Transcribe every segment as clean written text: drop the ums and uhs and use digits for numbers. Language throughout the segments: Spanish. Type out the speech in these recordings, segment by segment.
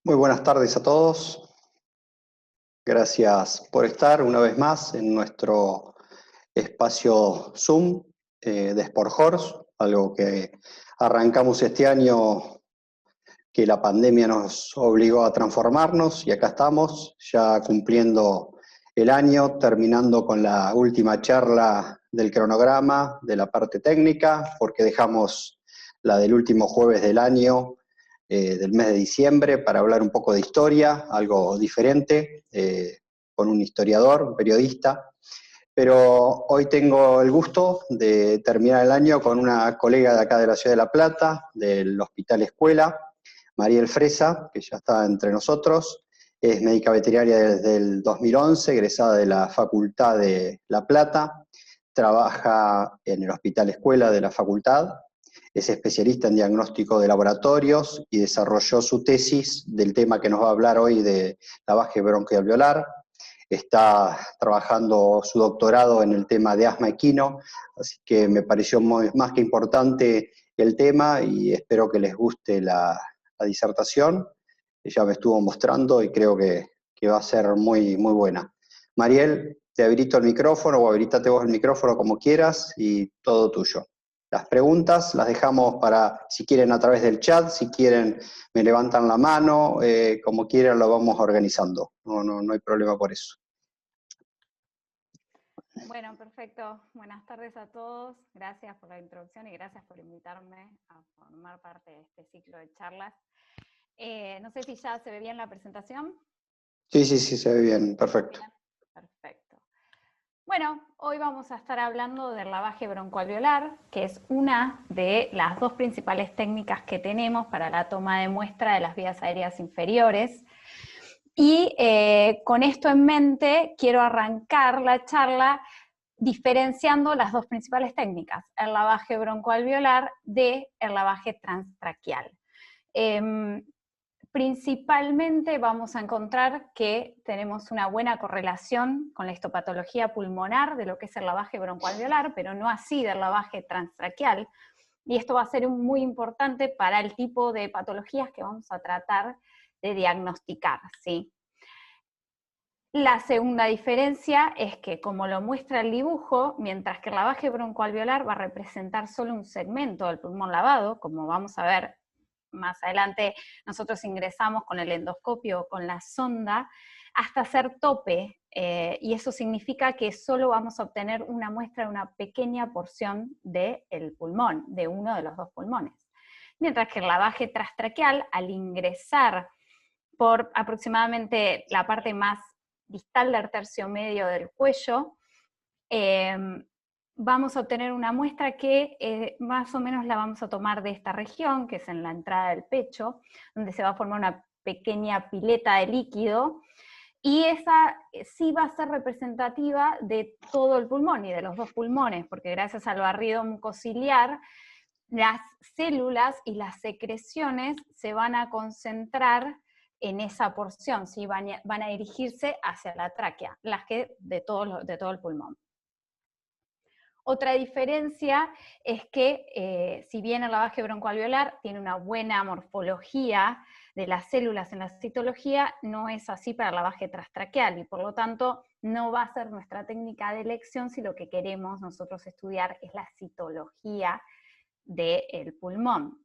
Muy buenas tardes a todos. Gracias por estar una vez más en nuestro espacio Zoom de SportHorse, algo que arrancamos este año que la pandemia nos obligó a transformarnos y acá estamos ya cumpliendo el año, terminando con la última charla del cronograma de la parte técnica, porque dejamos la del último jueves del año del mes de diciembre para hablar un poco de historia, algo diferente, con un historiador, un periodista. Pero hoy tengo el gusto de terminar el año con una colega de acá de la Ciudad de La Plata, del Hospital Escuela, Mariel Fresa, que ya está entre nosotros. Es médica veterinaria desde el 2011, egresada de la Facultad de La Plata. Trabaja en el Hospital Escuela de la Facultad. Es especialista en diagnóstico de laboratorios y desarrolló su tesis del tema que nos va a hablar hoy de lavaje broncoalveolar. Está trabajando su doctorado en el tema de asma equino, así que me pareció más que importante el tema y espero que les guste la disertación. Ella me estuvo mostrando y creo que va a ser muy, muy buena. Mariel, te habilito el micrófono o habilitate vos el micrófono como quieras y todo tuyo. Las preguntas las dejamos para, si quieren a través del chat, si quieren me levantan la mano, como quieran lo vamos organizando. No hay problema por eso. Bueno, perfecto. Buenas tardes a todos. Gracias por la introducción y gracias por invitarme a formar parte de este ciclo de charlas. No sé si ya se ve bien la presentación. Sí, se ve bien. Perfecto. Bien, perfecto. Bueno, hoy vamos a estar hablando del lavaje broncoalveolar, que es una de las dos principales técnicas que tenemos para la toma de muestra de las vías aéreas inferiores. Y con esto en mente, quiero arrancar la charla diferenciando las dos principales técnicas, el lavaje broncoalveolar del lavaje transtraqueal. Principalmente vamos a encontrar que tenemos una buena correlación con la histopatología pulmonar de lo que es el lavaje broncoalveolar, pero no así del lavaje transtraqueal. Y esto va a ser muy importante para el tipo de patologías que vamos a tratar de diagnosticar, ¿sí? La segunda diferencia es que, como lo muestra el dibujo, mientras que el lavaje broncoalveolar va a representar solo un segmento del pulmón lavado, como vamos a ver más adelante, nosotros ingresamos con el endoscopio o con la sonda hasta hacer tope, y eso significa que solo vamos a obtener una muestra de una pequeña porción del pulmón, de uno de los dos pulmones. Mientras que el lavaje transtraqueal, al ingresar por aproximadamente la parte más distal del tercio medio del cuello, vamos a obtener una muestra que más o menos la vamos a tomar de esta región, que es en la entrada del pecho, donde se va a formar una pequeña pileta de líquido, y esa sí va a ser representativa de todo el pulmón y de los dos pulmones, porque gracias al barrido mucociliar, las células y las secreciones se van a concentrar en esa porción, ¿sí? van a dirigirse hacia la tráquea, las que de todo el pulmón. Otra diferencia es que si bien el lavaje broncoalveolar tiene una buena morfología de las células en la citología, no es así para el lavaje transtraqueal y por lo tanto no va a ser nuestra técnica de elección si lo que queremos nosotros estudiar es la citología del pulmón.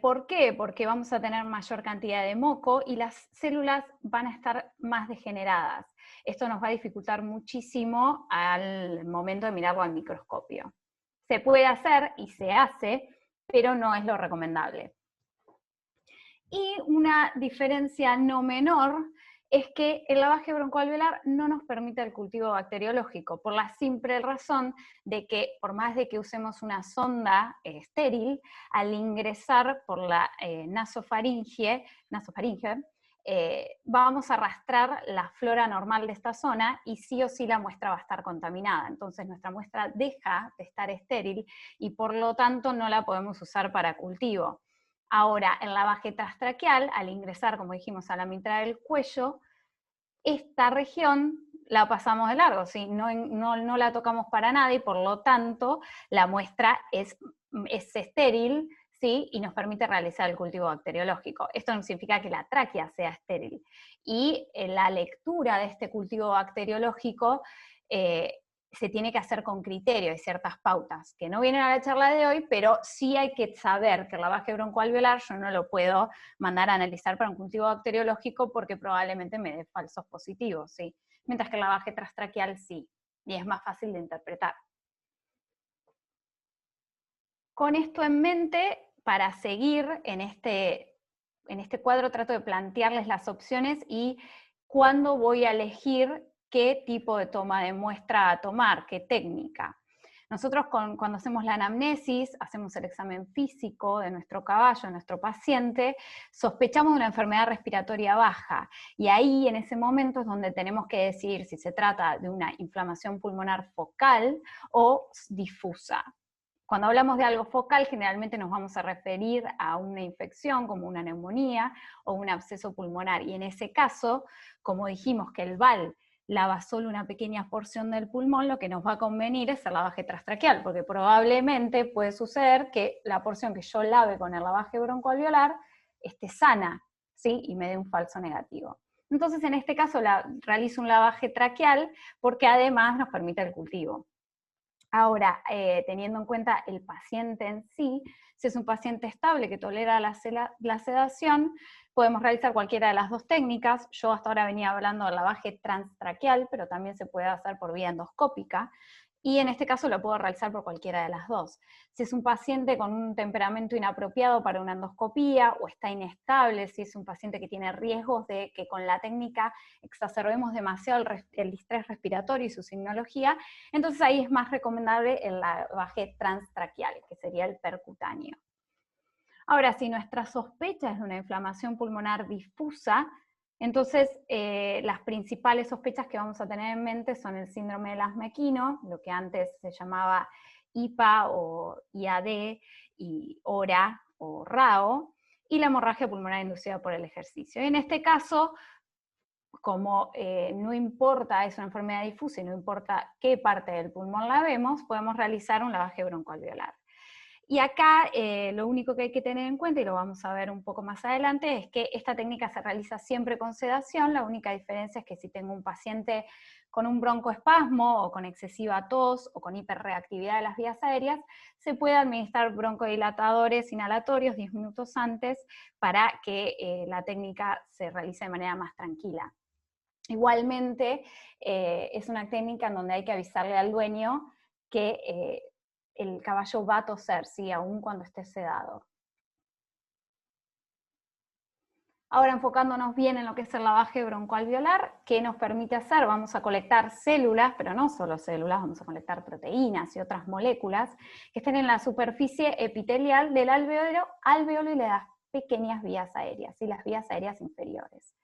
¿Por qué? Porque vamos a tener mayor cantidad de moco y las células van a estar más degeneradas. Esto nos va a dificultar muchísimo al momento de mirarlo al microscopio. Se puede hacer y se hace, pero no es lo recomendable. Y una diferencia no menor es que el lavaje broncoalveolar no nos permite el cultivo bacteriológico, por la simple razón de que, por más de que usemos una sonda estéril, al ingresar por la nasofaringe, vamos a arrastrar la flora normal de esta zona y sí o sí la muestra va a estar contaminada. Entonces nuestra muestra deja de estar estéril y por lo tanto no la podemos usar para cultivo. Ahora, el lavaje transtraqueal, al ingresar, como dijimos, a la mitad del cuello, esta región la pasamos de largo, ¿sí? No la tocamos para nada y por lo tanto la muestra es estéril, ¿sí? Y nos permite realizar el cultivo bacteriológico. Esto no significa que la tráquea sea estéril. Y la lectura de este cultivo bacteriológico se tiene que hacer con criterio, hay ciertas pautas que no vienen a la charla de hoy, pero sí hay que saber que el lavaje broncoalveolar yo no lo puedo mandar a analizar para un cultivo bacteriológico porque probablemente me dé falsos positivos, ¿sí? Mientras que el lavaje transtraqueal sí, y es más fácil de interpretar. Con esto en mente, para seguir en este cuadro trato de plantearles las opciones y cuándo voy a elegir qué tipo de toma de muestra a tomar, qué técnica. Nosotros cuando hacemos la anamnesis, hacemos el examen físico de nuestro caballo, de nuestro paciente, sospechamos de una enfermedad respiratoria baja, y ahí en ese momento es donde tenemos que decidir si se trata de una inflamación pulmonar focal o difusa. Cuando hablamos de algo focal, generalmente nos vamos a referir a una infección como una neumonía o un absceso pulmonar, y en ese caso, como dijimos que el VAL lava solo una pequeña porción del pulmón, lo que nos va a convenir es el lavaje transtraqueal, porque probablemente puede suceder que la porción que yo lave con el lavaje broncoalveolar esté sana, ¿sí? Y me dé un falso negativo. Entonces, en este caso, realizo un lavaje traqueal porque además nos permite el cultivo. Ahora, teniendo en cuenta el paciente en sí, si es un paciente estable que tolera la sedación, podemos realizar cualquiera de las dos técnicas. Yo hasta ahora venía hablando del lavaje transtraqueal, pero también se puede hacer por vía endoscópica, y en este caso lo puedo realizar por cualquiera de las dos. Si es un paciente con un temperamento inapropiado para una endoscopía, o está inestable, si es un paciente que tiene riesgos de que con la técnica exacerbemos demasiado el distrés respiratorio y su signología, entonces ahí es más recomendable el lavaje transtraqueal, que sería el percutáneo. Ahora, si nuestra sospecha es de una inflamación pulmonar difusa, entonces las principales sospechas que vamos a tener en mente son el síndrome del asma equino, lo que antes se llamaba IPA o IAD, y ORA o RAO, y la hemorragia pulmonar inducida por el ejercicio. Y en este caso, como no importa, es una enfermedad difusa y no importa qué parte del pulmón la vemos, podemos realizar un lavaje broncoalveolar. Y acá lo único que hay que tener en cuenta, y lo vamos a ver un poco más adelante, es que esta técnica se realiza siempre con sedación. La única diferencia es que si tengo un paciente con un broncoespasmo, o con excesiva tos, o con hiperreactividad de las vías aéreas, se puede administrar broncodilatadores inhalatorios 10 minutos antes para que la técnica se realice de manera más tranquila. Igualmente, es una técnica en donde hay que avisarle al dueño que el caballo va a toser, ¿sí? Aún cuando esté sedado. Ahora, enfocándonos bien en lo que es el lavaje broncoalveolar, ¿qué nos permite hacer? Vamos a colectar células, pero no solo células, vamos a colectar proteínas y otras moléculas que estén en la superficie epitelial del alveolo y las pequeñas vías aéreas, y las vías aéreas inferiores.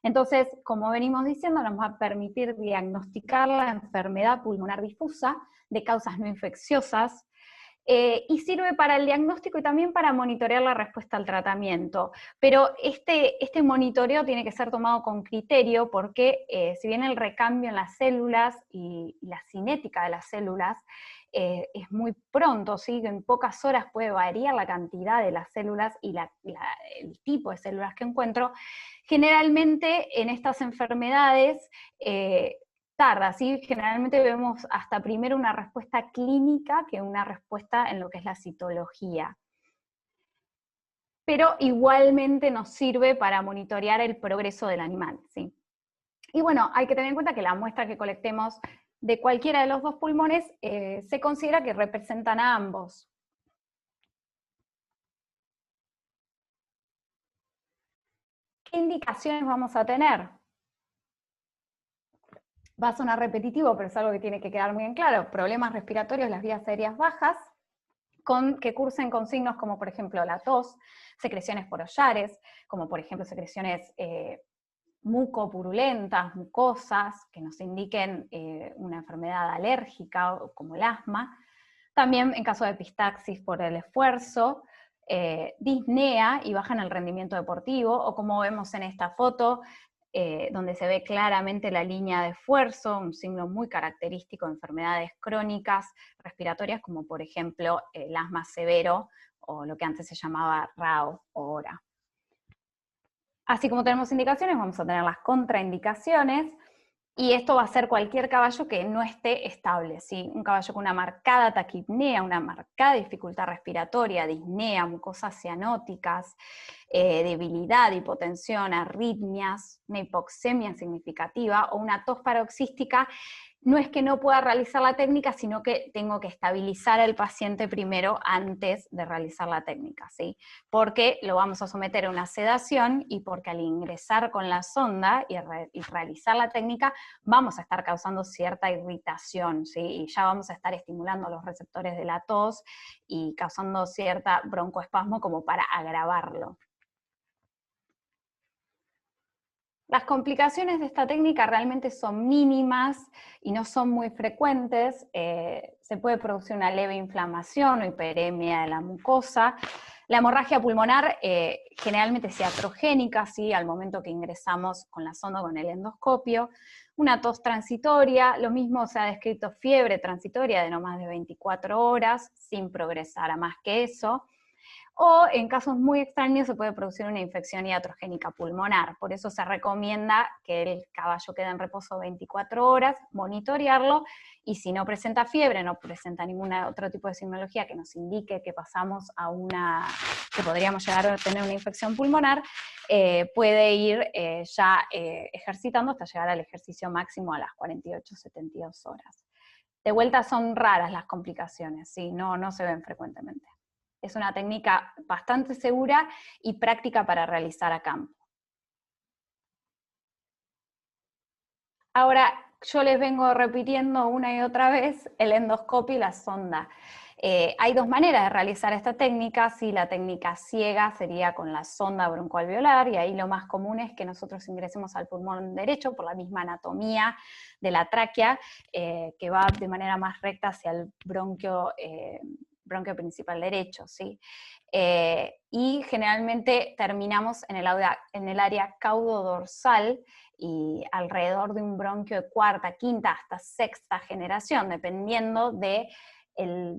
Entonces, como venimos diciendo, nos va a permitir diagnosticar la enfermedad pulmonar difusa de causas no infecciosas, y sirve para el diagnóstico y también para monitorear la respuesta al tratamiento. Pero este monitoreo tiene que ser tomado con criterio porque si bien el recambio en las células y la cinética de las células es muy pronto, ¿sí? En pocas horas puede variar la cantidad de las células y el tipo de células que encuentro, generalmente en estas enfermedades tarda, ¿sí? Generalmente vemos hasta primero una respuesta clínica que una respuesta en lo que es la citología. Pero igualmente nos sirve para monitorear el progreso del animal, ¿sí? Y bueno, hay que tener en cuenta que la muestra que colectemos de cualquiera de los dos pulmones se considera que representan a ambos. ¿Qué indicaciones vamos a tener? Va a sonar repetitivo, pero es algo que tiene que quedar muy en claro. Problemas respiratorios, las vías aéreas bajas, que cursen con signos como por ejemplo la tos, secreciones porollares, como por ejemplo secreciones mucopurulentas, mucosas, que nos indiquen una enfermedad alérgica como el asma. También en caso de epistaxis por el esfuerzo, disnea y baja en el rendimiento deportivo, o como vemos en esta foto, donde se ve claramente la línea de esfuerzo, un signo muy característico de enfermedades crónicas respiratorias, como por ejemplo el asma severo o lo que antes se llamaba RAO o hora. Así como tenemos indicaciones, vamos a tener las contraindicaciones, y esto va a ser cualquier caballo que no esté estable, ¿sí? Un caballo con una marcada taquipnea, una marcada dificultad respiratoria, disnea, mucosas cianóticas, debilidad, hipotensión, arritmias, una hipoxemia significativa o una tos paroxística. No es que no pueda realizar la técnica, sino que tengo que estabilizar al paciente primero antes de realizar la técnica, ¿sí? Porque lo vamos a someter a una sedación y porque al ingresar con la sonda y realizar la técnica vamos a estar causando cierta irritación, ¿sí? Y ya vamos a estar estimulando los receptores de la tos y causando cierta broncoespasmo como para agravarlo. Las complicaciones de esta técnica realmente son mínimas y no son muy frecuentes. Se puede producir una leve inflamación o hiperemia de la mucosa. La hemorragia pulmonar generalmente es iatrogénica, ¿sí? Al momento que ingresamos con la sonda o con el endoscopio. Una tos transitoria, lo mismo se ha descrito fiebre transitoria de no más de 24 horas, sin progresar a más que eso. O en casos muy extraños se puede producir una infección iatrogénica pulmonar. Por eso se recomienda que el caballo quede en reposo 24 horas, monitorearlo, y si no presenta fiebre, no presenta ningún otro tipo de signología que nos indique que pasamos a que podríamos llegar a tener una infección pulmonar, puede ir ya ejercitando hasta llegar al ejercicio máximo a las 48-72 horas. De vuelta son raras las complicaciones, ¿sí? No se ven frecuentemente. Es una técnica bastante segura y práctica para realizar a campo. Ahora, yo les vengo repitiendo una y otra vez el endoscopio y la sonda. Hay dos maneras de realizar esta técnica. Sí, la técnica ciega sería con la sonda broncoalveolar, y ahí lo más común es que nosotros ingresemos al pulmón derecho por la misma anatomía de la tráquea, que va de manera más recta hacia el bronquio principal derecho, ¿sí? Y generalmente terminamos en el área caudo-dorsal y alrededor de un bronquio de cuarta, quinta, hasta sexta generación, dependiendo del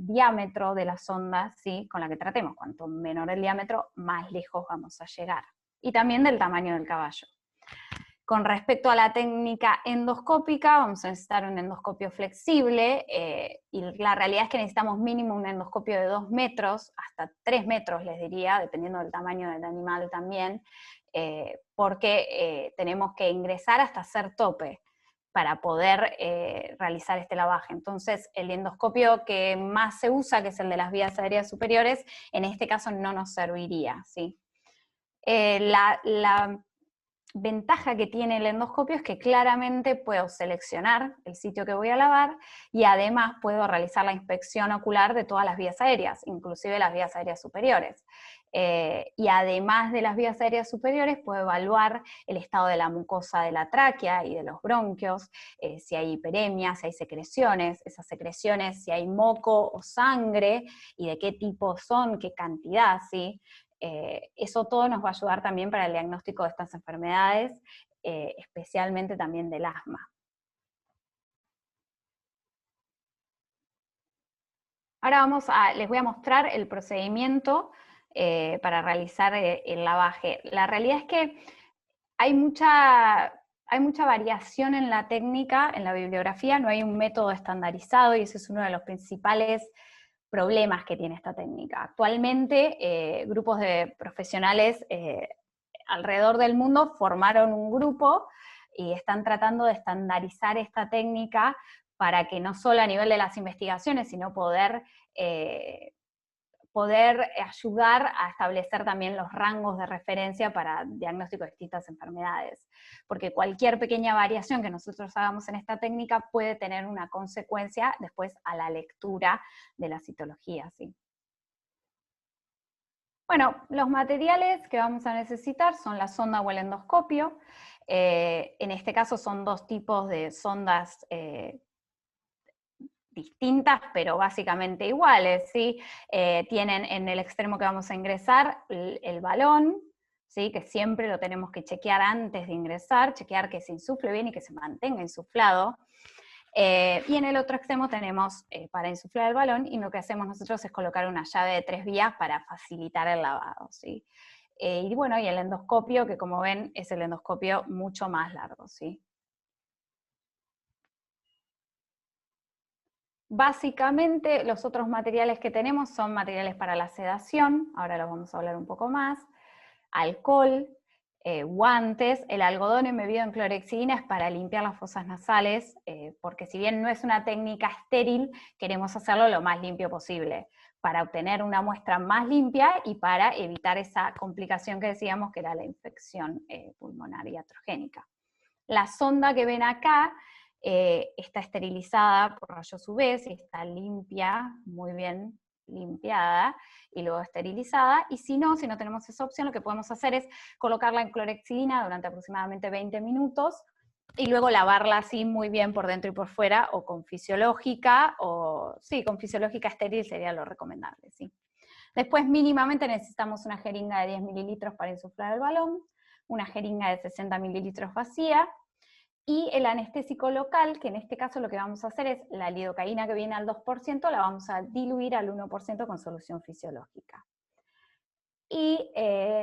diámetro de la sonda, ¿sí? Con la que tratemos. Cuanto menor el diámetro, más lejos vamos a llegar. Y también del tamaño del caballo. Con respecto a la técnica endoscópica, vamos a necesitar un endoscopio flexible, y la realidad es que necesitamos mínimo un endoscopio de 2 metros, hasta 3 metros les diría, dependiendo del tamaño del animal también, porque tenemos que ingresar hasta hacer tope para poder realizar este lavaje. Entonces, el endoscopio que más se usa, que es el de las vías aéreas superiores, en este caso no nos serviría, ¿sí? La ventaja que tiene el endoscopio es que claramente puedo seleccionar el sitio que voy a lavar y además puedo realizar la inspección ocular de todas las vías aéreas, inclusive las vías aéreas superiores. Y además de las vías aéreas superiores, puedo evaluar el estado de la mucosa de la tráquea y de los bronquios, si hay hiperemia, si hay secreciones, esas secreciones, si hay moco o sangre, y de qué tipo son, qué cantidad, ¿sí? Eso todo nos va a ayudar también para el diagnóstico de estas enfermedades, especialmente también del asma. Ahora les voy a mostrar el procedimiento para realizar el lavaje. La realidad es que hay mucha variación en la técnica, en la bibliografía, no hay un método estandarizado, y ese es uno de los principales problemas que tiene esta técnica. Actualmente, grupos de profesionales alrededor del mundo formaron un grupo y están tratando de estandarizar esta técnica para que no solo a nivel de las investigaciones, sino poder ayudar a establecer también los rangos de referencia para diagnóstico de distintas enfermedades. Porque cualquier pequeña variación que nosotros hagamos en esta técnica puede tener una consecuencia después a la lectura de la citología, ¿sí? Bueno, los materiales que vamos a necesitar son la sonda o el endoscopio. En este caso son dos tipos de sondas distintas, pero básicamente iguales, ¿sí? Tienen en el extremo que vamos a ingresar el balón, ¿sí? Que siempre lo tenemos que chequear antes de ingresar, chequear que se insufle bien y que se mantenga insuflado. Y en el otro extremo tenemos para insuflar el balón, y lo que hacemos nosotros es colocar una llave de 3 vías para facilitar el lavado, ¿sí? Y bueno, y el endoscopio, que como ven es el endoscopio mucho más largo, ¿sí? Básicamente los otros materiales que tenemos son materiales para la sedación, ahora lo vamos a hablar un poco más, alcohol, guantes, el algodón embebido en clorhexidina es para limpiar las fosas nasales, porque si bien no es una técnica estéril, queremos hacerlo lo más limpio posible, para obtener una muestra más limpia y para evitar esa complicación que decíamos que era la infección pulmonar iatrogénica. La sonda que ven acá está esterilizada por rayos UV, y está limpia, muy bien limpiada, y luego esterilizada, y si no tenemos esa opción, lo que podemos hacer es colocarla en clorhexidina durante aproximadamente 20 minutos, y luego lavarla así muy bien por dentro y por fuera, o con fisiológica, o sí, con fisiológica estéril sería lo recomendable, ¿sí? Después mínimamente necesitamos una jeringa de 10 mililitros para insuflar el balón, una jeringa de 60 mililitros vacía, y el anestésico local, que en este caso lo que vamos a hacer es la lidocaína que viene al 2%, la vamos a diluir al 1% con solución fisiológica. Y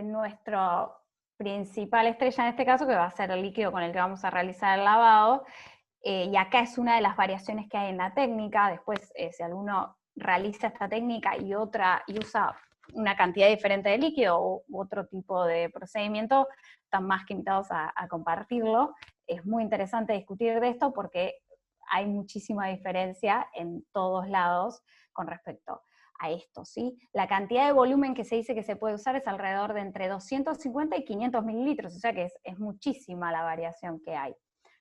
nuestro principal estrella en este caso, que va a ser el líquido con el que vamos a realizar el lavado, y acá es una de las variaciones que hay en la técnica. Después, si alguno realiza esta técnica y usa una cantidad diferente de líquido u otro tipo de procedimiento, están más que invitados a compartirlo. Es muy interesante discutir de esto porque hay muchísima diferencia en todos lados con respecto a esto, ¿sí? La cantidad de volumen que se dice que se puede usar es alrededor de entre 250 y 500 mililitros, o sea que es muchísima la variación que hay.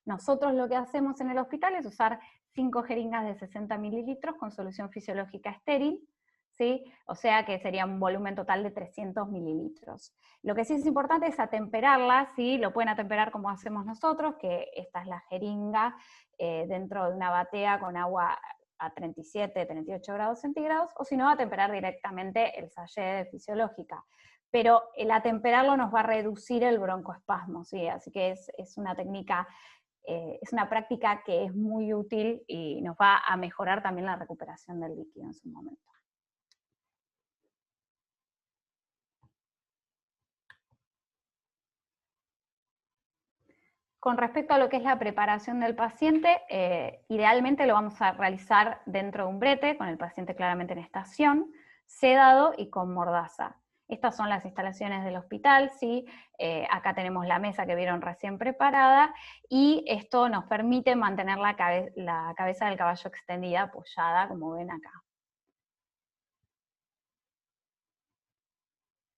Nosotros lo que hacemos en el hospital es usar 5 jeringas de 60 mililitros con solución fisiológica estéril, ¿sí? O sea que sería un volumen total de 300 mililitros. Lo que sí es importante es atemperarla, ¿sí? Lo pueden atemperar como hacemos nosotros, que esta es la jeringa dentro de una batea con agua a 37, 38 grados centígrados, o si no, atemperar directamente el sachet de fisiológica. Pero el atemperarlo nos va a reducir el broncoespasmo, ¿sí? Así que es una técnica, es una práctica que es muy útil y nos va a mejorar también la recuperación del líquido en su momento. Con respecto a lo que es la preparación del paciente, idealmente lo vamos a realizar dentro de un brete, con el paciente claramente en estación, sedado y con mordaza. Estas son las instalaciones del hospital, ¿sí? Acá tenemos la mesa que vieron recién preparada, y esto nos permite mantener la cabeza del caballo extendida, apoyada, como ven acá.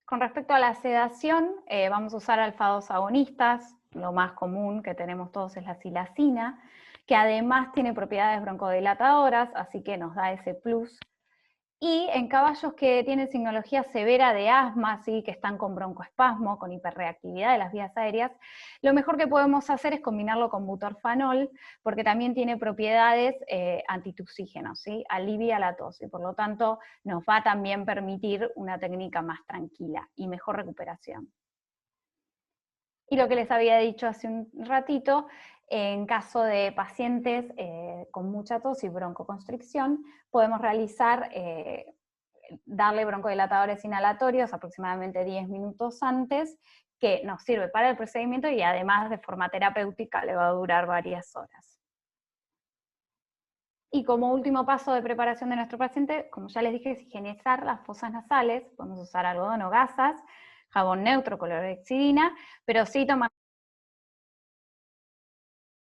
Con respecto a la sedación, vamos a usar alfa-2 agonistas. Lo más común que tenemos todos es la silacina, que además tiene propiedades broncodilatadoras, así que nos da ese plus. Y en caballos que tienen signología severa de asma, ¿sí? Que están con broncoespasmo, con hiperreactividad de las vías aéreas, lo mejor que podemos hacer es combinarlo con butorfanol, porque también tiene propiedades antitussígenas, ¿sí? Alivia la tos, y por lo tanto nos va a también permitir una técnica más tranquila y mejor recuperación. Y lo que les había dicho hace un ratito, en caso de pacientes con mucha tos y broncoconstricción, podemos realizar, darle broncodilatadores inhalatorios aproximadamente 10 minutos antes, que nos sirve para el procedimiento y además de forma terapéutica le va a durar varias horas. Y como último paso de preparación de nuestro paciente, como ya les dije, es higienizar las fosas nasales. Podemos usar algodón o gasas, jabón neutro, clorhexidina, pero sí tomar.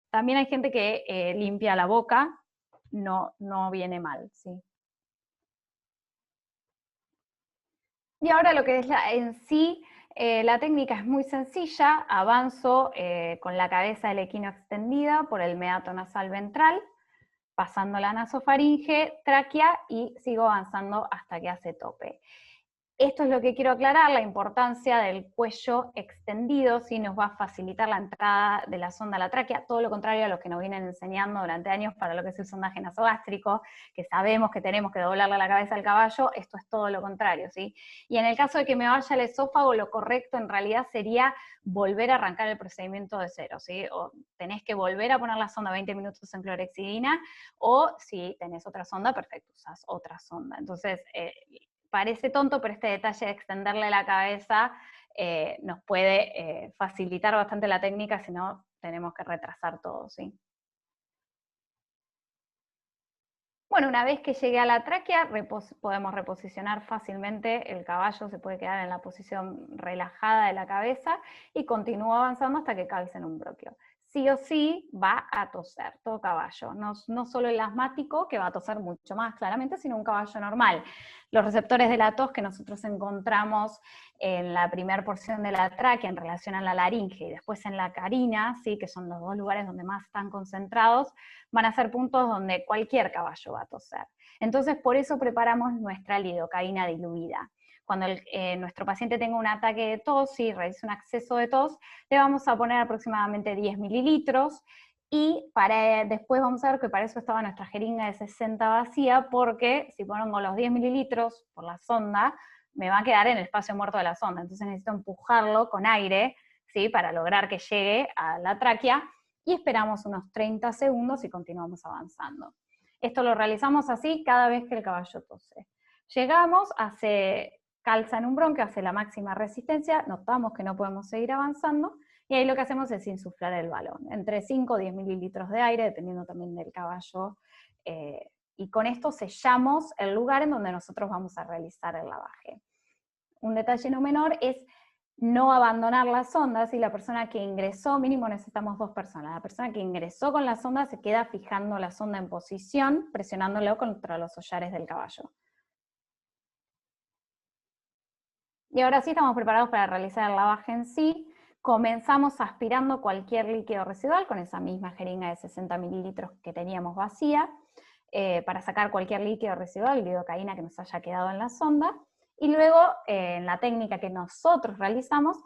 También hay gente que limpia la boca, no viene mal, ¿sí? Y ahora lo que es en sí, la técnica es muy sencilla. Avanzo con la cabeza del equino extendida por el meato nasal ventral, pasando la nasofaringe, tráquea, y sigo avanzando hasta que hace tope. Esto es lo que quiero aclarar, la importancia del cuello extendido, ¿sí? Nos va a facilitar la entrada de la sonda a la tráquea, todo lo contrario a lo que nos vienen enseñando durante años para lo que es el sondaje nasogástrico, que sabemos que tenemos que doblarle la cabeza al caballo, esto es todo lo contrario, ¿sí? Y en el caso de que me vaya el esófago, lo correcto en realidad sería volver a arrancar el procedimiento de cero, ¿sí? O tenés que volver a poner la sonda 20 minutos en clorexidina, o si tenés otra sonda, perfecto, usás otra sonda. Entonces, parece tonto, pero este detalle de extenderle la cabeza nos puede facilitar bastante la técnica, si no tenemos que retrasar todo, ¿sí? Bueno, una vez que llegue a la tráquea, podemos reposicionar fácilmente el caballo, se puede quedar en la posición relajada de la cabeza y continúa avanzando hasta que calce en un bróquio. Sí o sí va a toser, todo caballo, no solo el asmático, que va a toser mucho más claramente, sino un caballo normal. Los receptores de la tos que nosotros encontramos en la primera porción de la tráquea en relación a la laringe y después en la carina, ¿sí? Que son los dos lugares donde más están concentrados, van a ser puntos donde cualquier caballo va a toser. Entonces, por eso preparamos nuestra lidocaína diluida. Cuando nuestro paciente tenga un ataque de tos y realice un acceso de tos, le vamos a poner aproximadamente 10 mililitros, y después vamos a ver que para eso estaba nuestra jeringa de 60 vacía, porque si pongo los 10 mililitros por la sonda, me va a quedar en el espacio muerto de la sonda, entonces necesito empujarlo con aire, ¿sí? Para lograr que llegue a la tráquea, y esperamos unos 30 segundos y continuamos avanzando. Esto lo realizamos así cada vez que el caballo tose. Llegamos, calza en un bronquio, hace la máxima resistencia, notamos que no podemos seguir avanzando, y ahí lo que hacemos es insuflar el balón, entre 5 o 10 mililitros de aire, dependiendo también del caballo, y con esto sellamos el lugar en donde nosotros vamos a realizar el lavaje. Un detalle no menor es no abandonar las sondas, y la persona que ingresó, mínimo necesitamos 2 personas, la persona que ingresó con la sonda se queda fijando la sonda en posición, presionándolo contra los hollares del caballo. Y ahora sí estamos preparados para realizar el lavaje en sí. Comenzamos aspirando cualquier líquido residual con esa misma jeringa de 60 mililitros que teníamos vacía, para sacar cualquier líquido residual, lidocaína que nos haya quedado en la sonda. Y luego, en la técnica que nosotros realizamos,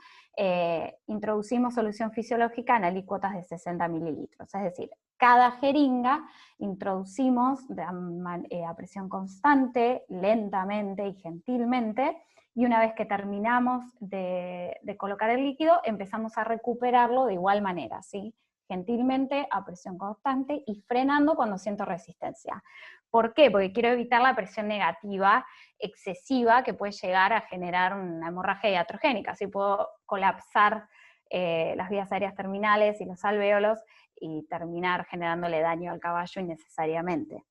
introducimos solución fisiológica en alícuotas de 60 mililitros. Es decir, cada jeringa introducimos a presión constante, lentamente y gentilmente, y una vez que terminamos de colocar el líquido, empezamos a recuperarlo de igual manera, ¿sí? Gentilmente, a presión constante y frenando cuando siento resistencia. ¿Por qué? Porque quiero evitar la presión negativa excesiva que puede llegar a generar una hemorragia iatrogénica. Así puedo colapsar las vías aéreas terminales y los alvéolos y terminar generándole daño al caballo innecesariamente.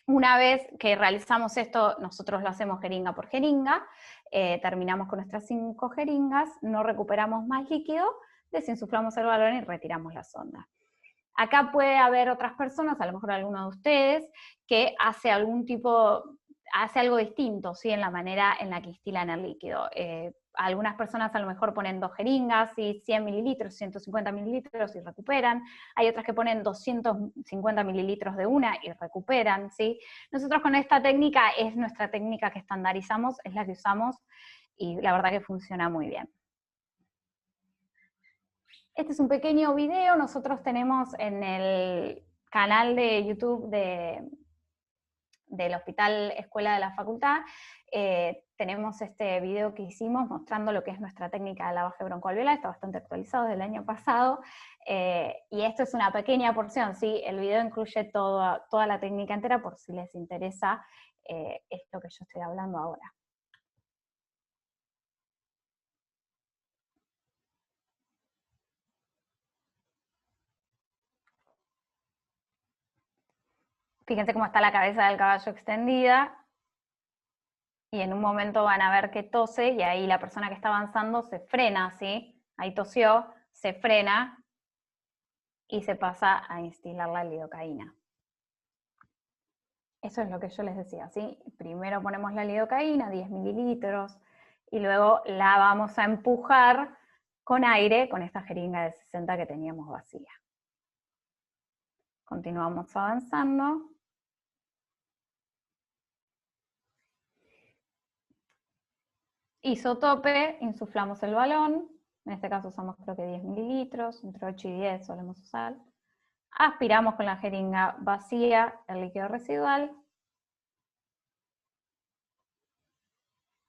Una vez que realizamos esto, nosotros lo hacemos jeringa por jeringa, terminamos con nuestras 5 jeringas, no recuperamos más líquido, desinsuflamos el balón y retiramos la sonda. Acá puede haber otras personas, a lo mejor alguno de ustedes, que hace algo distinto, ¿sí? En la manera en la que instilan el líquido. Algunas personas a lo mejor ponen 2 jeringas, ¿sí? 100 mililitros, 150 mililitros y recuperan. Hay otras que ponen 250 mililitros de una y recuperan, ¿sí? Nosotros con esta técnica, es nuestra técnica que estandarizamos, es la que usamos, y la verdad que funciona muy bien. Este es un pequeño video, nosotros tenemos en el canal de YouTube del Hospital Escuela de la Facultad, tenemos este video que hicimos mostrando lo que es nuestra técnica de lavaje broncoalveolar, está bastante actualizado del año pasado, y esto es una pequeña porción, ¿sí? El video incluye toda la técnica entera, por si les interesa esto que yo estoy hablando ahora. Fíjense cómo está la cabeza del caballo extendida, y en un momento van a ver que tose, y ahí la persona que está avanzando se frena, ¿sí? Ahí tosió, se frena, y se pasa a instilar la lidocaína. Eso es lo que yo les decía, ¿sí? Primero ponemos la lidocaína, 10 mililitros, y luego la vamos a empujar con aire, con esta jeringa de 60 que teníamos vacía. Continuamos avanzando. Isotope, insuflamos el balón, en este caso usamos creo que 10 mililitros, entre 8 y 10 solemos usar. Aspiramos con la jeringa vacía el líquido residual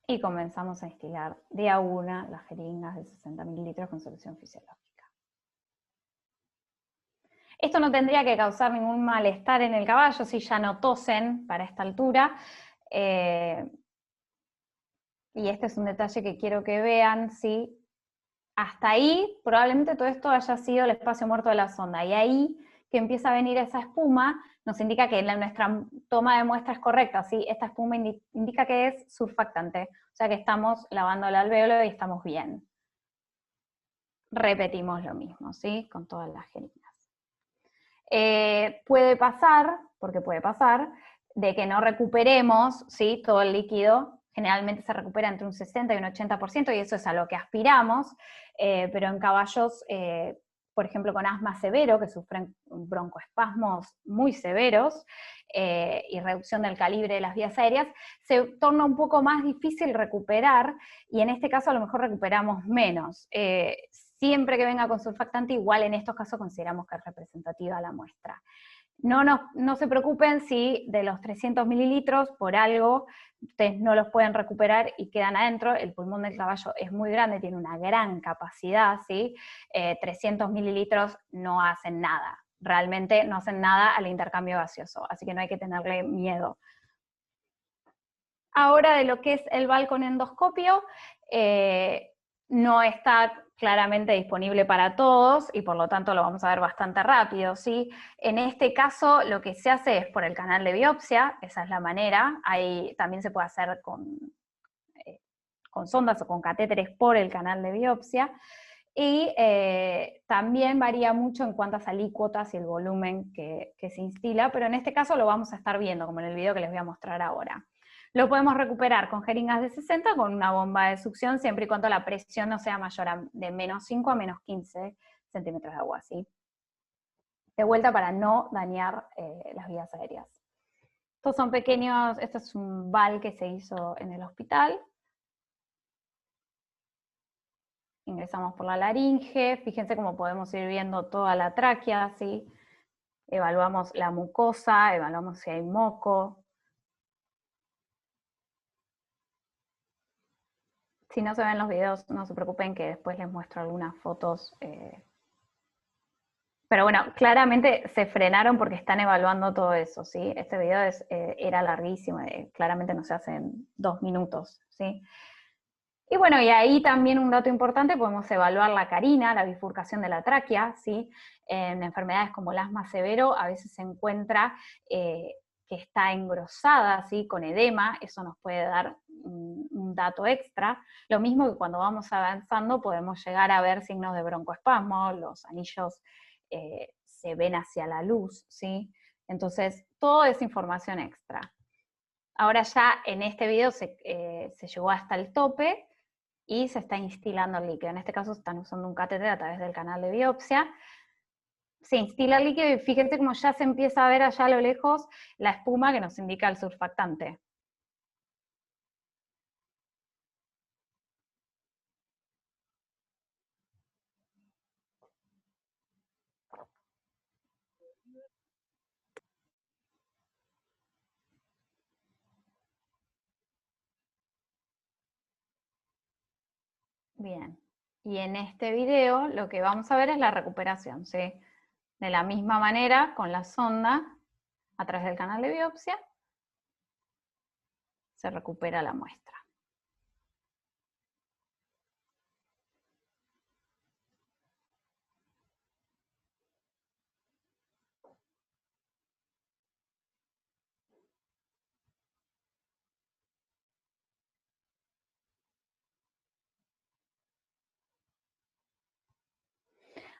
y comenzamos a instilar de a una las jeringas de 60 mililitros con solución fisiológica. Esto no tendría que causar ningún malestar en el caballo si ya no tosen para esta altura. Y este es un detalle que quiero que vean, ¿sí? Hasta ahí probablemente todo esto haya sido el espacio muerto de la sonda, y ahí que empieza a venir esa espuma nos indica que nuestra toma de muestra es correcta, ¿sí? Esta espuma indica que es surfactante, o sea que estamos lavando el alvéolo y estamos bien. Repetimos lo mismo, ¿sí? Con todas las jeringas. Puede pasar, porque puede pasar, de que no recuperemos, ¿sí? Todo el líquido. Generalmente se recupera entre un 60 y un 80%, y eso es a lo que aspiramos, pero en caballos, por ejemplo, con asma severo, que sufren broncoespasmos muy severos, y reducción del calibre de las vías aéreas, se torna un poco más difícil recuperar, y en este caso a lo mejor recuperamos menos. Siempre que venga con surfactante, igual en estos casos consideramos que es representativa la muestra. No se preocupen si de los 300 mililitros, por algo, ustedes no los pueden recuperar y quedan adentro. El pulmón del caballo es muy grande, tiene una gran capacidad, ¿sí? 300 mililitros no hacen nada. Realmente no hacen nada al intercambio gaseoso, así que no hay que tenerle miedo. Ahora, de lo que es el balconendoscopio, no está claramente disponible para todos y por lo tanto lo vamos a ver bastante rápido, ¿sí? En este caso lo que se hace es por el canal de biopsia, esa es la manera. Ahí también se puede hacer con sondas o con catéteres por el canal de biopsia, y también varía mucho en cuántas alícuotas y el volumen que se instila, pero en este caso lo vamos a estar viendo, como en el video que les voy a mostrar ahora. Lo podemos recuperar con jeringas de 60 con una bomba de succión, siempre y cuando la presión no sea mayor de menos 5 a menos 15 centímetros de agua, ¿sí? De vuelta para no dañar las vías aéreas. Estos son pequeños, esto es un bal que se hizo en el hospital. Ingresamos por la laringe, fíjense cómo podemos ir viendo toda la tráquea, ¿sí? Evaluamos la mucosa, evaluamos si hay moco. Si no se ven los videos, no se preocupen que después les muestro algunas fotos. Pero bueno, claramente se frenaron porque están evaluando todo eso, ¿sí? Este video era larguísimo, claramente no se hace en 2 minutos, ¿sí? Y bueno, y ahí también un dato importante, podemos evaluar la carina, la bifurcación de la tráquea, ¿sí? En enfermedades como el asma severo a veces se encuentra que está engrosada, ¿sí? Con edema, eso nos puede dar un dato extra. Lo mismo que cuando vamos avanzando podemos llegar a ver signos de broncoespasmo, los anillos se ven hacia la luz, ¿sí? Entonces, todo es información extra. Ahora ya en este video se llegó hasta el tope y se está instilando el líquido. En este caso están usando un catéter a través del canal de biopsia. Se instila el líquido y fíjense cómo ya se empieza a ver allá a lo lejos la espuma que nos indica el surfactante. Bien, y en este video lo que vamos a ver es la recuperación, ¿sí? De la misma manera, con la sonda, a través del canal de biopsia, se recupera la muestra.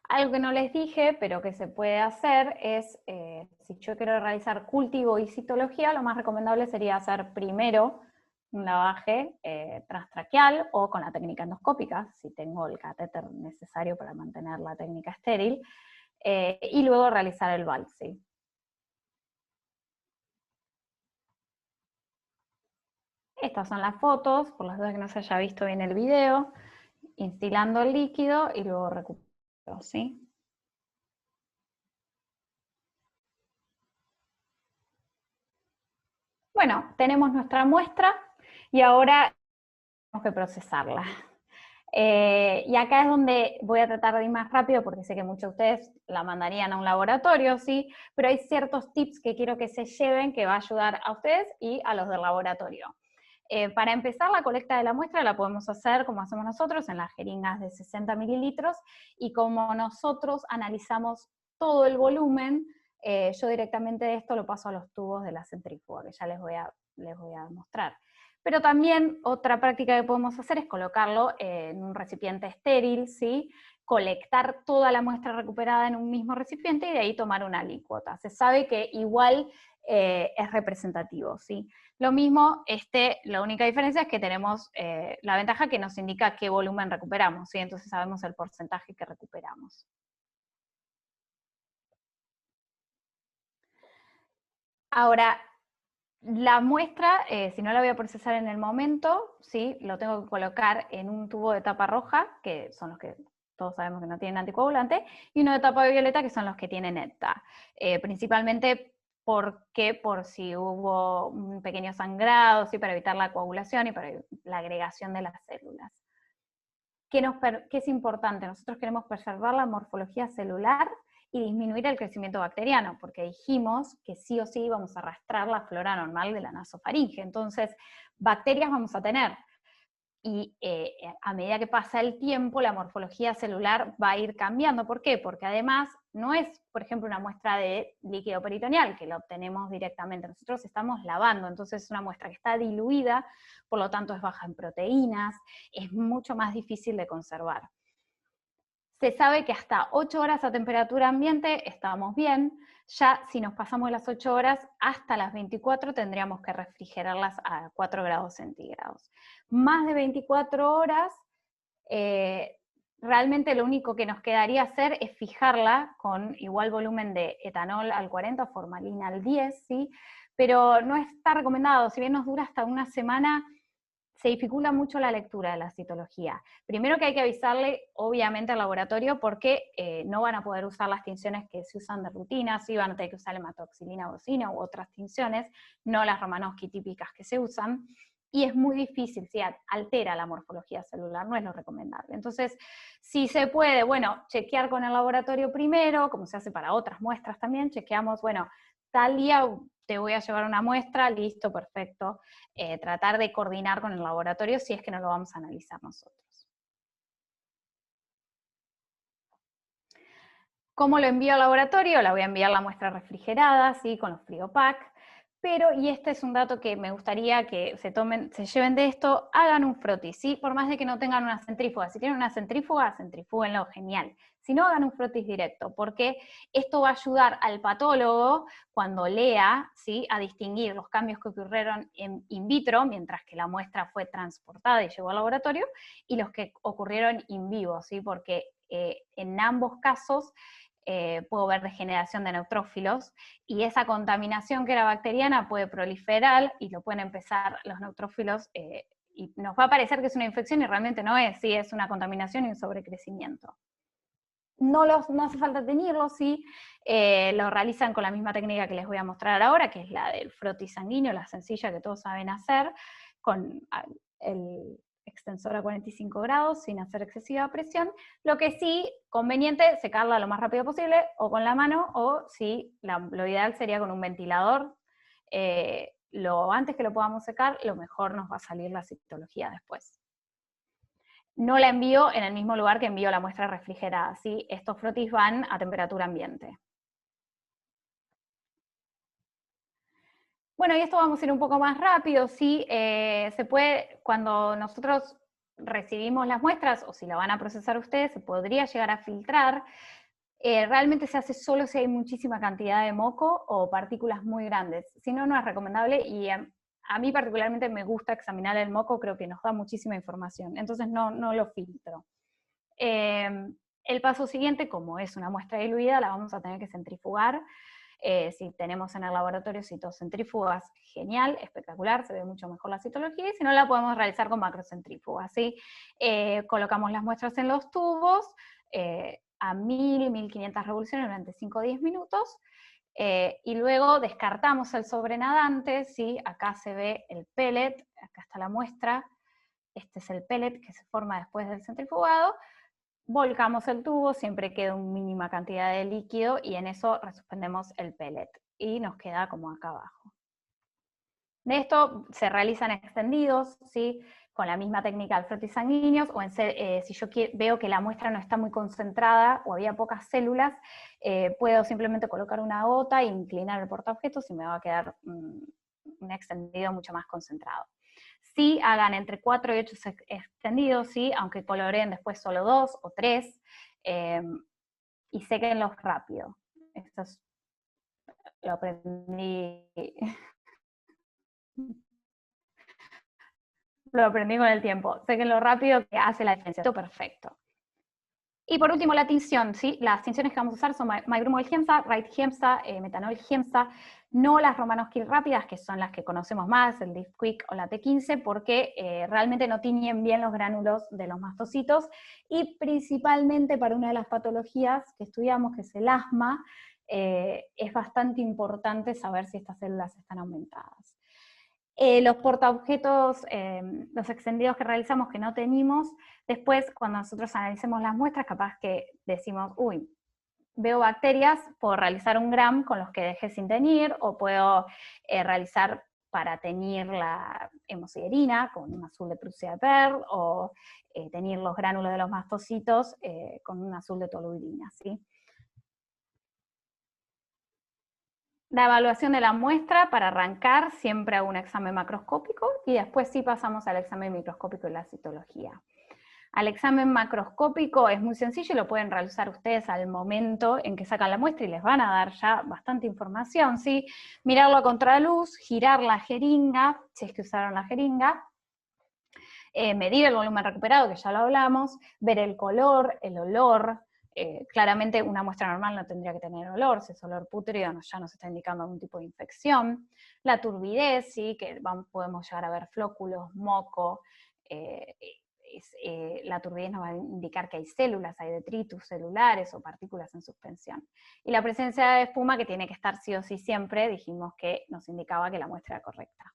Algo que no les dije, pero que se puede hacer es, si yo quiero realizar cultivo y citología, lo más recomendable sería hacer primero un lavaje transtraqueal o con la técnica endoscópica, si tengo el catéter necesario para mantener la técnica estéril, y luego realizar el BAL-C. Estas son las fotos, por las dudas que no se haya visto bien el video, instilando el líquido y luego recupero, ¿sí? Bueno, tenemos nuestra muestra y ahora tenemos que procesarla. Y acá es donde voy a tratar de ir más rápido porque sé que muchos de ustedes la mandarían a un laboratorio, sí, pero hay ciertos tips que quiero que se lleven que va a ayudar a ustedes y a los del laboratorio. Para empezar, la colecta de la muestra la podemos hacer como hacemos nosotros, en las jeringas de 60 mililitros, y como nosotros analizamos todo el volumen, yo directamente de esto lo paso a los tubos de la centrífuga, que ya les voy a mostrar. Pero también otra práctica que podemos hacer es colocarlo en un recipiente estéril, ¿sí? Colectar toda la muestra recuperada en un mismo recipiente y de ahí tomar una alícuota. Se sabe que igual es representativo, ¿sí? Lo mismo, la única diferencia es que tenemos la ventaja que nos indica qué volumen recuperamos, ¿sí? Entonces sabemos el porcentaje que recuperamos. Ahora, la muestra, si no la voy a procesar en el momento, ¿sí? Lo tengo que colocar en un tubo de tapa roja, que son los que todos sabemos que no tienen anticoagulante, y uno de tapa violeta, que son los que tienen ETA. Principalmente porque por si hubo un pequeño sangrado, ¿sí? Para evitar la coagulación y para la agregación de las células. ¿Qué es importante? Nosotros queremos preservar la morfología celular y disminuir el crecimiento bacteriano, porque dijimos que sí o sí íbamos a arrastrar la flora normal de la nasofaringe. Entonces, bacterias vamos a tener. Y a medida que pasa el tiempo, la morfología celular va a ir cambiando. ¿Por qué? Porque además no es, por ejemplo, una muestra de líquido peritoneal, que lo obtenemos directamente. Nosotros estamos lavando, entonces es una muestra que está diluida, por lo tanto es baja en proteínas, es mucho más difícil de conservar. Se sabe que hasta 8 horas a temperatura ambiente estamos bien. Ya si nos pasamos las 8 horas, hasta las 24 tendríamos que refrigerarlas a 4 grados centígrados. Más de 24 horas, realmente lo único que nos quedaría hacer es fijarla con igual volumen de etanol al 40, formalina al 10, ¿sí? Pero no está recomendado, si bien nos dura hasta una semana, se dificulta mucho la lectura de la citología. Primero que hay que avisarle, obviamente, al laboratorio, porque no van a poder usar las tinciones que se usan de rutina, sí van a tener que usar hematoxilina bocina u otras tinciones, no las Romanowski típicas que se usan, y es muy difícil, si altera la morfología celular, no es lo recomendable. Entonces, si se puede, bueno, chequear con el laboratorio primero, como se hace para otras muestras también, chequeamos, bueno, tal día te voy a llevar una muestra, listo, perfecto. Tratar de coordinar con el laboratorio si es que no lo vamos a analizar nosotros. ¿Cómo lo envío al laboratorio? La voy a enviar la muestra refrigerada, ¿sí? Con los FrioPack. Pero, y este es un dato que me gustaría que se lleven de esto, hagan un frotis, ¿sí? Por más de que no tengan una centrífuga. Si tienen una centrífuga, centrifúguenlo, genial. Si no, hagan un frotis directo, porque esto va a ayudar al patólogo, cuando lea, ¿sí? A distinguir los cambios que ocurrieron in vitro, mientras que la muestra fue transportada y llegó al laboratorio, y los que ocurrieron in vivo, ¿sí? Porque en ambos casos puedo ver degeneración de neutrófilos, y esa contaminación que era bacteriana puede proliferar y lo pueden empezar los neutrófilos, y nos va a parecer que es una infección y realmente no es, sí, es una contaminación y un sobrecrecimiento. No hace falta teñirlos, sí, lo realizan con la misma técnica que les voy a mostrar ahora, que es la del frotis sanguíneo, la sencilla que todos saben hacer, con el extensor a 45 grados, sin hacer excesiva presión. Lo que sí, conveniente, secarla lo más rápido posible, o con la mano, o sí, lo ideal sería con un ventilador. Lo antes que lo podamos secar, lo mejor nos va a salir la citología después. No la envío en el mismo lugar que envío la muestra refrigerada, ¿sí? Estos frotis van a temperatura ambiente. Bueno, y esto vamos a ir un poco más rápido, ¿sí? Se puede, cuando nosotros recibimos las muestras, o si la van a procesar ustedes, se podría llegar a filtrar. Realmente se hace solo si hay muchísima cantidad de moco o partículas muy grandes. Si no, no es recomendable, y a mí particularmente me gusta examinar el moco, creo que nos da muchísima información, entonces no lo filtro. El paso siguiente, como es una muestra diluida, la vamos a tener que centrifugar. Si tenemos en el laboratorio citocentrífugas, genial, espectacular, se ve mucho mejor la citología, y si no, la podemos realizar con macrocentrífugas, ¿sí? Colocamos las muestras en los tubos a 1000, 1500 revoluciones durante 5 o 10 minutos, y luego descartamos el sobrenadante, ¿sí? Acá se ve el pellet, acá está la muestra, este es el pellet que se forma después del centrifugado, volcamos el tubo, siempre queda una mínima cantidad de líquido, y en eso resuspendemos el pellet, y nos queda como acá abajo. De esto se realizan extendidos, ¿sí? Con la misma técnica de frotis sanguíneos, o si yo veo que la muestra no está muy concentrada o había pocas células, puedo simplemente colocar una gota e inclinar el portaobjetos y me va a quedar un extendido mucho más concentrado. Sí, hagan entre 4 y 8 extendidos, ¿sí? Aunque coloreen después solo 2 o 3, y séquenlos rápido. Esto lo aprendí. Lo aprendí con el tiempo. Sé que lo rápido que hace la diferencia. Todo perfecto. Y por último, la tinción, ¿sí? Las tinciones que vamos a usar son MyBrumol Gemsa, Right Gemsa, Metanol Gemsa, no las Romanowski rápidas, que son las que conocemos más, el Diff Quick o la T15, porque realmente no tiñen bien los gránulos de los mastocitos, y principalmente para una de las patologías que estudiamos, que es el asma, es bastante importante saber si estas células están aumentadas. Los portaobjetos, los extendidos que realizamos que no teñimos, después cuando nosotros analicemos las muestras, capaz que decimos, uy, veo bacterias, puedo realizar un gram con los que dejé sin teñir, o puedo realizar para teñir la hemosiderina con un azul de Prusia de Perl, o teñir los gránulos de los mastocitos con un azul de toluidina, ¿sí? La evaluación de la muestra, para arrancar, siempre hago un examen macroscópico, y después sí pasamos al examen microscópico y la citología. Al examen macroscópico es muy sencillo, lo pueden realizar ustedes al momento en que sacan la muestra y les van a dar ya bastante información, ¿sí? Mirarlo a contraluz, girar la jeringa, si es que usaron la jeringa, medir el volumen recuperado, que ya lo hablamos, ver el color, el olor. Claramente una muestra normal no tendría que tener olor, si es olor pútrido ya nos está indicando algún tipo de infección. La turbidez, ¿sí? Que podemos llegar a ver flóculos, moco. La turbidez nos va a indicar que hay células, hay detritus celulares o partículas en suspensión. Y la presencia de espuma, que tiene que estar sí o sí siempre, dijimos que nos indicaba que la muestra era correcta.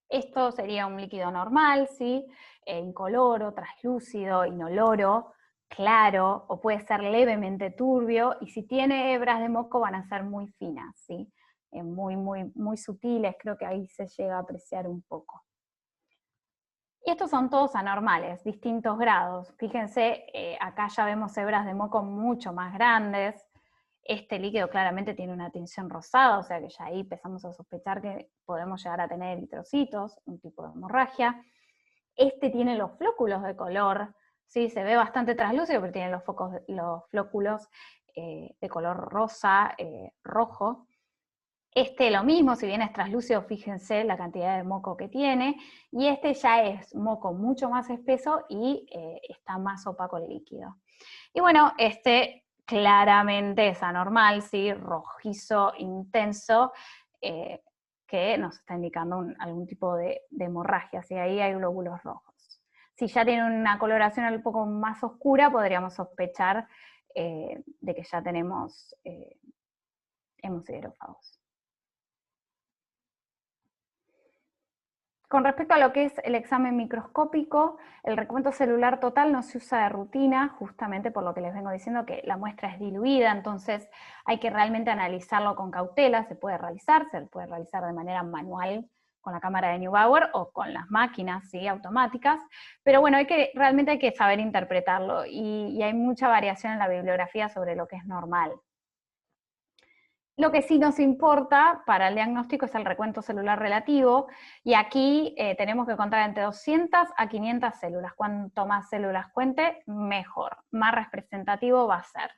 Esto sería un líquido normal, ¿sí? Incoloro, translúcido, inoloro, claro, o puede ser levemente turbio, y si tiene hebras de moco van a ser muy finas, ¿sí? Muy sutiles, creo que ahí se llega a apreciar un poco. Y estos son todos anormales, distintos grados. Fíjense, acá ya vemos hebras de moco mucho más grandes. Este líquido claramente tiene una tinción rosada, o sea que ya ahí empezamos a sospechar que podemos llegar a tener eritrocitos, un tipo de hemorragia. Este tiene los flóculos de color, ¿sí? Se ve bastante translúcido, pero tiene los flóculos de color rosa, rojo. Este lo mismo, si bien es translúcido, fíjense la cantidad de moco que tiene, y este ya es moco mucho más espeso y está más opaco el líquido. Y bueno, este claramente es anormal, ¿sí? Rojizo, intenso, que nos está indicando algún tipo de hemorragia, ¿sí? Ahí hay glóbulos rojos. Si ya tiene una coloración un poco más oscura, podríamos sospechar de que ya tenemos hemosiderófagos. Con respecto a lo que es el examen microscópico, el recuento celular total no se usa de rutina, justamente por lo que les vengo diciendo, que la muestra es diluida, entonces hay que realmente analizarlo con cautela. Se puede realizar de manera manual con la cámara de Neubauer o con las máquinas, ¿sí? Automáticas, pero bueno, realmente hay que saber interpretarlo, y hay mucha variación en la bibliografía sobre lo que es normal. Lo que sí nos importa para el diagnóstico es el recuento celular relativo, y aquí tenemos que contar entre 200 a 500 células. Cuanto más células cuente, mejor, más representativo va a ser.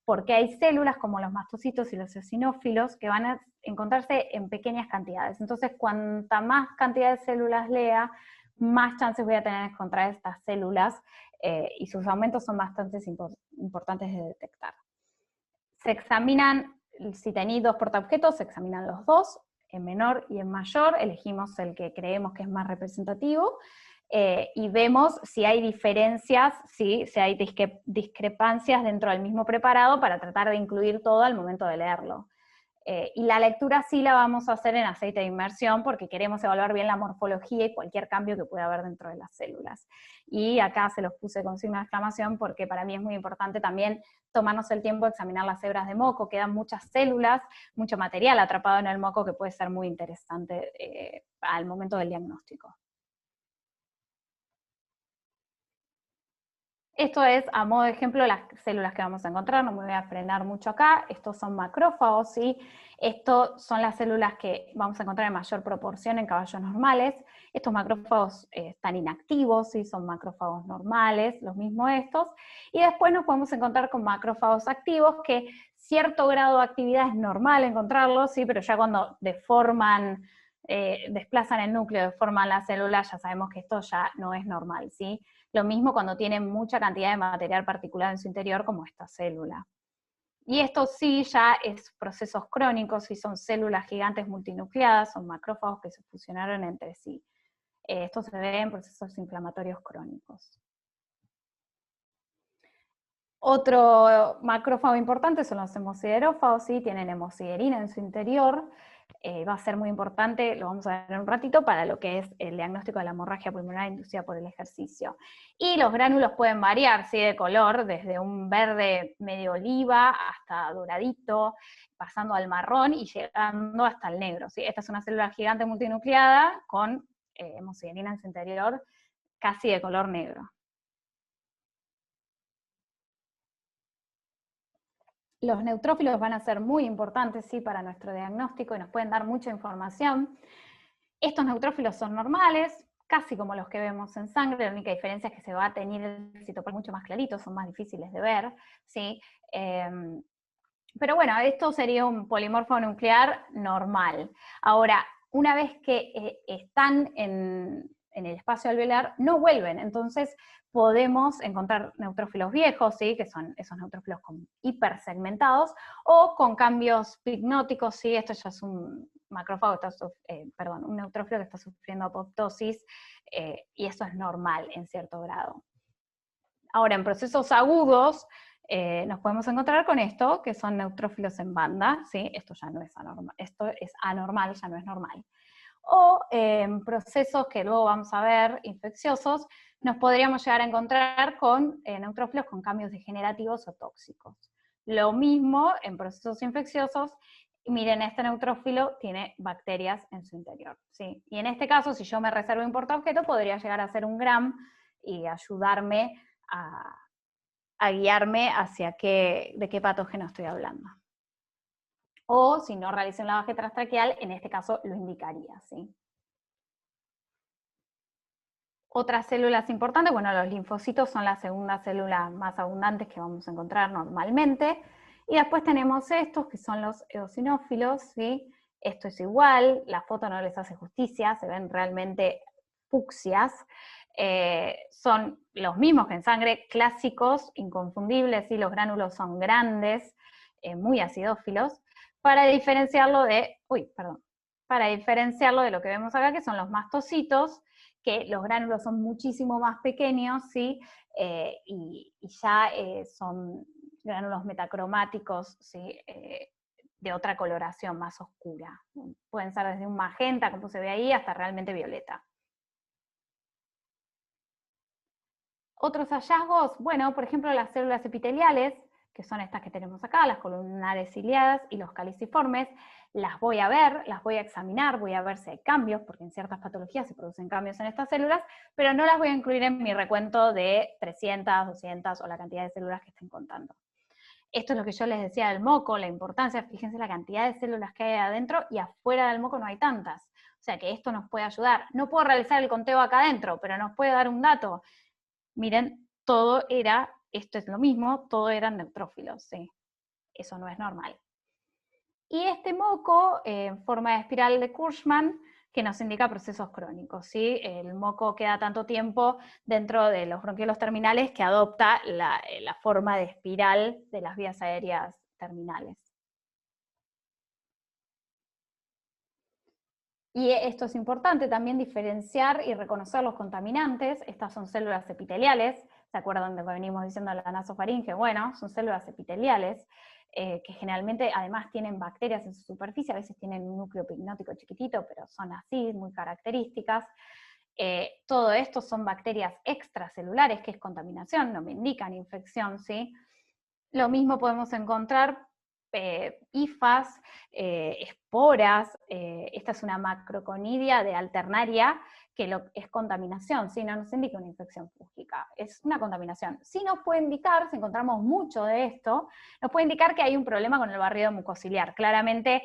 Porque hay células como los mastocitos y los eosinófilos que van a encontrarse en pequeñas cantidades. Entonces, cuanta más cantidad de células lea, más chances voy a tener de encontrar estas células, y sus aumentos son bastante importantes de detectar. Se examinan si tenéis 2 portaobjetos, se examinan los 2, en menor y en mayor, elegimos el que creemos que es más representativo, y vemos si hay diferencias, si hay discrepancias dentro del mismo preparado para tratar de incluir todo al momento de leerlo. Y la lectura sí la vamos a hacer en aceite de inmersión porque queremos evaluar bien la morfología y cualquier cambio que pueda haber dentro de las células. Y acá se los puse con signo de exclamación porque para mí es muy importante también tomarnos el tiempo de examinar las hebras de moco. Quedan muchas células, mucho material atrapado en el moco que puede ser muy interesante al momento del diagnóstico. Esto es, a modo de ejemplo, las células que vamos a encontrar, no me voy a frenar mucho acá. Estos son macrófagos, ¿sí? Estos son las células que vamos a encontrar en mayor proporción en caballos normales. Estos macrófagos están inactivos, ¿sí? Son macrófagos normales, los mismos estos. Y después nos podemos encontrar con macrófagos activos, que cierto grado de actividad es normal encontrarlos, ¿sí? Pero ya cuando deforman, desplazan el núcleo, deforman la célula, ya sabemos que esto ya no es normal, ¿sí? Lo mismo cuando tienen mucha cantidad de material particular en su interior, como esta célula. Y esto sí ya es procesos crónicos, sí son células gigantes multinucleadas, son macrófagos que se fusionaron entre sí. Esto se ve en procesos inflamatorios crónicos. Otro macrófago importante son los hemosiderófagos, ¿sí? Tienen hemosiderina en su interior. Va a ser muy importante, lo vamos a ver en un ratito, para lo que es el diagnóstico de la hemorragia pulmonar inducida por el ejercicio. Y los gránulos pueden variar, ¿sí? De color, desde un verde medio oliva hasta doradito, pasando al marrón y llegando hasta el negro, ¿sí? Esta es una célula gigante multinucleada con hemosiderina en su interior, casi de color negro. Los neutrófilos van a ser muy importantes, sí, para nuestro diagnóstico y nos pueden dar mucha información. Estos neutrófilos son normales, casi como los que vemos en sangre, la única diferencia es que se va a tener el citoplasma mucho más clarito, son más difíciles de ver, ¿sí? Pero bueno, esto sería un polimorfo nuclear normal. Ahora, una vez que están en el espacio alveolar, no vuelven, entonces podemos encontrar neutrófilos viejos, ¿sí? Que son esos neutrófilos hipersegmentados, o con cambios pignóticos, ¿sí? Esto ya es un macrófago, un neutrófilo que está sufriendo apoptosis, y eso es normal en cierto grado. Ahora, en procesos agudos, nos podemos encontrar con esto, que son neutrófilos en banda, ¿sí? Esto ya no es anormal, esto es anormal, ya no es normal. O en procesos que luego vamos a ver, infecciosos, nos podríamos llegar a encontrar con neutrófilos con cambios degenerativos o tóxicos. Lo mismo en procesos infecciosos, miren, este neutrófilo tiene bacterias en su interior, ¿sí? Y en este caso, si yo me reservo un portaobjeto, podría llegar a ser un Gram y ayudarme a guiarme hacia de qué patógeno estoy hablando. O si no realicé un lavaje transtraqueal, en este caso lo indicaría, ¿sí? Otras células importantes, bueno, los linfocitos son las segundas células más abundantes que vamos a encontrar normalmente. Y después tenemos estos, que son los eosinófilos, ¿sí? Esto es igual, la foto no les hace justicia, se ven realmente fucsias. Son los mismos que en sangre, clásicos, inconfundibles, ¿sí? Los gránulos son grandes, muy acidófilos, para diferenciarlo de lo que vemos acá, que son los mastocitos, que los gránulos son muchísimo más pequeños, ¿sí? Y ya son gránulos metacromáticos, ¿sí? De otra coloración más oscura. Pueden ser desde un magenta, como se ve ahí, hasta realmente violeta. Otros hallazgos, bueno, por ejemplo, las células epiteliales, que son estas que tenemos acá, las columnares ciliadas y los caliciformes, las voy a ver, las voy a examinar, voy a ver si hay cambios, porque en ciertas patologías se producen cambios en estas células, pero no las voy a incluir en mi recuento de 300, 200 o la cantidad de células que estén contando. Esto es lo que yo les decía del moco, la importancia, fíjense la cantidad de células que hay adentro y afuera del moco no hay tantas. O sea que esto nos puede ayudar. No puedo realizar el conteo acá adentro, pero nos puede dar un dato. Miren, esto es lo mismo, todo eran neutrófilos, ¿sí? Eso no es normal. Y este moco, en forma de espiral de Kurtzman, que nos indica procesos crónicos, ¿sí? El moco queda tanto tiempo dentro de los bronquiolos terminales que adopta la forma de espiral de las vías aéreas terminales. Y esto es importante también diferenciar y reconocer los contaminantes. Estas son células epiteliales. ¿Se acuerdan de lo que venimos diciendo de la nasofaringe? Bueno, son células epiteliales que generalmente además tienen bacterias en su superficie, a veces tienen un núcleo pigmótico chiquitito, pero son así, muy características. Todo esto son bacterias extracelulares, que es contaminación, no me indican infección, ¿sí? Lo mismo podemos encontrar hifas, esporas, esta es una macroconidia de alternaria, que es contaminación, ¿sí? No nos indica una infección fúngica, es una contaminación. Sí nos puede indicar, si encontramos mucho de esto, nos puede indicar que hay un problema con el barrido mucociliar. Claramente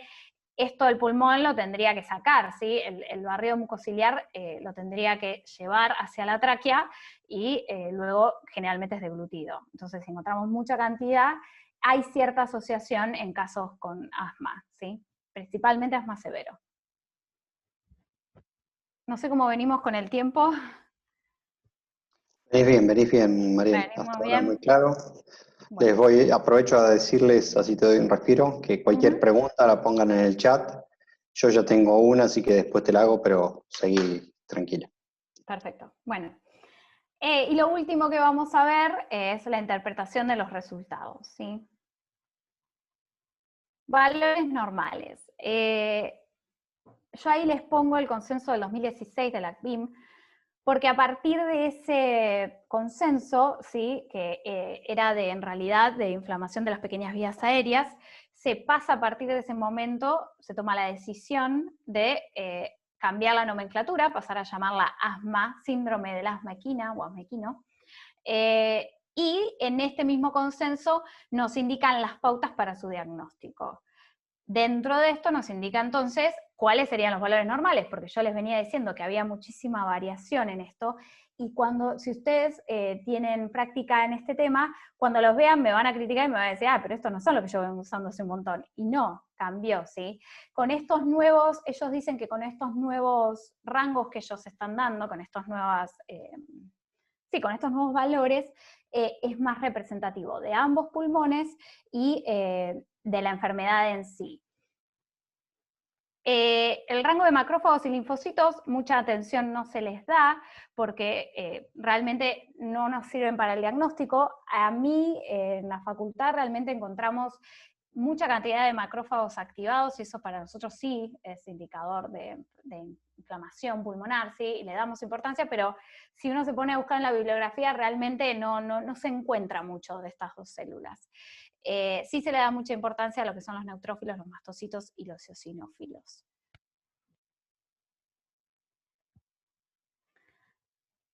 esto del pulmón lo tendría que sacar, ¿sí? El barrido mucociliar lo tendría que llevar hacia la tráquea y luego generalmente es deglutido. Entonces, si encontramos mucha cantidad, hay cierta asociación en casos con asma, ¿sí? Principalmente asma severo. No sé cómo venimos con el tiempo. Venís bien, Mariel. Venimos Hasta ahora bien. muy claro. Bueno. Aprovecho a decirles, así te doy un respiro, que cualquier pregunta la pongan en el chat. Yo ya tengo una, así que después te la hago, pero seguí tranquila. Perfecto. Bueno. Y lo último que vamos a ver es la interpretación de los resultados, ¿sí? Valores normales. Yo ahí les pongo el consenso del 2016 de la CVIM, porque a partir de ese consenso, ¿sí? Que era en realidad de inflamación de las pequeñas vías aéreas, se pasa a partir de ese momento, se toma la decisión de cambiar la nomenclatura, pasar a llamarla asma, síndrome del asma equina o asma equino, y en este mismo consenso nos indican las pautas para su diagnóstico. Dentro de esto nos indica entonces cuáles serían los valores normales, porque yo les venía diciendo que había muchísima variación en esto, y si ustedes tienen práctica en este tema, cuando los vean me van a criticar y me van a decir, pero esto no son lo que yo vengo usando hace un montón. Y no, cambió, ¿sí? Con estos nuevos, ellos dicen que con estos nuevos rangos que ellos están dando, con estos nuevos valores, es más representativo de ambos pulmones y de la enfermedad en sí. El rango de macrófagos y linfocitos, mucha atención no se les da, porque realmente no nos sirven para el diagnóstico. A mí, en la facultad, realmente encontramos mucha cantidad de macrófagos activados, y eso para nosotros sí es indicador de inflamación pulmonar, ¿sí? Y le damos importancia, pero si uno se pone a buscar en la bibliografía, realmente no se encuentra mucho de estas dos células. Sí se le da mucha importancia a lo que son los neutrófilos, los mastocitos y los eosinófilos.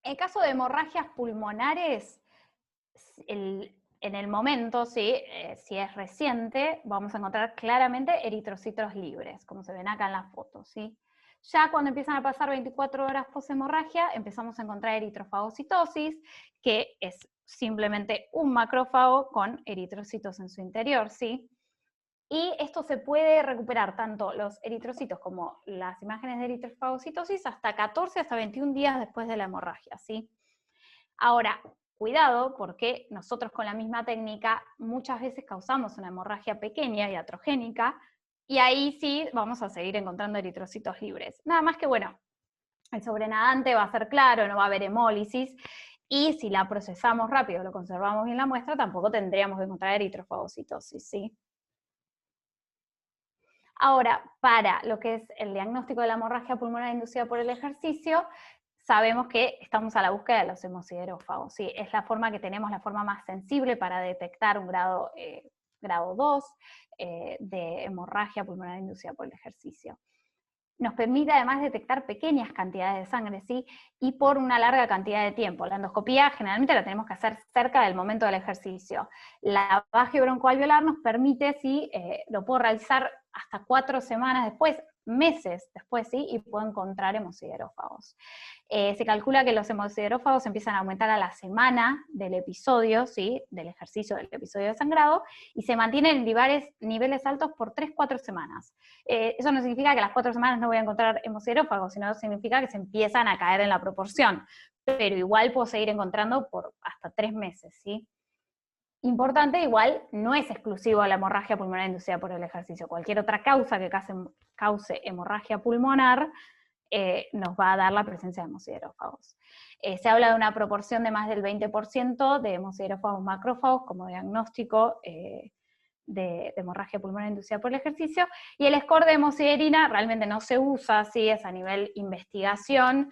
En caso de hemorragias pulmonares, en el momento, ¿sí? Si es reciente, vamos a encontrar claramente eritrocitos libres, como se ven acá en la foto, ¿sí? Ya cuando empiezan a pasar 24 horas poshemorragia, empezamos a encontrar eritrofagocitosis, que es simplemente un macrófago con eritrocitos en su interior, ¿sí? Y esto se puede recuperar tanto los eritrocitos como las imágenes de eritrofagocitosis hasta 14 hasta 21 días después de la hemorragia, ¿sí? Ahora, cuidado, porque nosotros con la misma técnica muchas veces causamos una hemorragia pequeña y atrogénica, y ahí sí vamos a seguir encontrando eritrocitos libres. Nada más que, bueno, el sobrenadante va a ser claro, no va a haber hemólisis, y si la procesamos rápido, lo conservamos bien la muestra, tampoco tendríamos que encontrar eritrofagocitosis, ¿sí? Ahora, para lo que es el diagnóstico de la hemorragia pulmonar inducida por el ejercicio, sabemos que estamos a la búsqueda de los hemosiderófagos, ¿sí? Es la forma que tenemos, la forma más sensible para detectar un grado 2 de hemorragia pulmonar inducida por el ejercicio. Nos permite además detectar pequeñas cantidades de sangre, ¿sí? Y por una larga cantidad de tiempo. La endoscopía generalmente la tenemos que hacer cerca del momento del ejercicio. La lavaje broncoalveolar nos permite, ¿sí? Lo puedo realizar hasta 4 semanas después, meses después, ¿sí? Y puedo encontrar hemosiderófagos. Se calcula que los hemosiderófagos empiezan a aumentar a la semana del episodio, ¿sí? Del ejercicio del episodio de sangrado, y se mantienen en niveles altos por 3-4 semanas. Eso no significa que a las 4 semanas no voy a encontrar hemosiderófagos, sino significa que se empiezan a caer en la proporción, pero igual puedo seguir encontrando por hasta 3 meses, ¿sí? importante, igual no es exclusivo a la hemorragia pulmonar inducida por el ejercicio. Cualquier otra causa que cause hemorragia pulmonar nos va a dar la presencia de hemosiderófagos. Se habla de una proporción de más del 20% de hemosiderófagos macrófagos como diagnóstico de hemorragia pulmonar inducida por el ejercicio, y el score de hemosiderina realmente no se usa, así es a nivel investigación,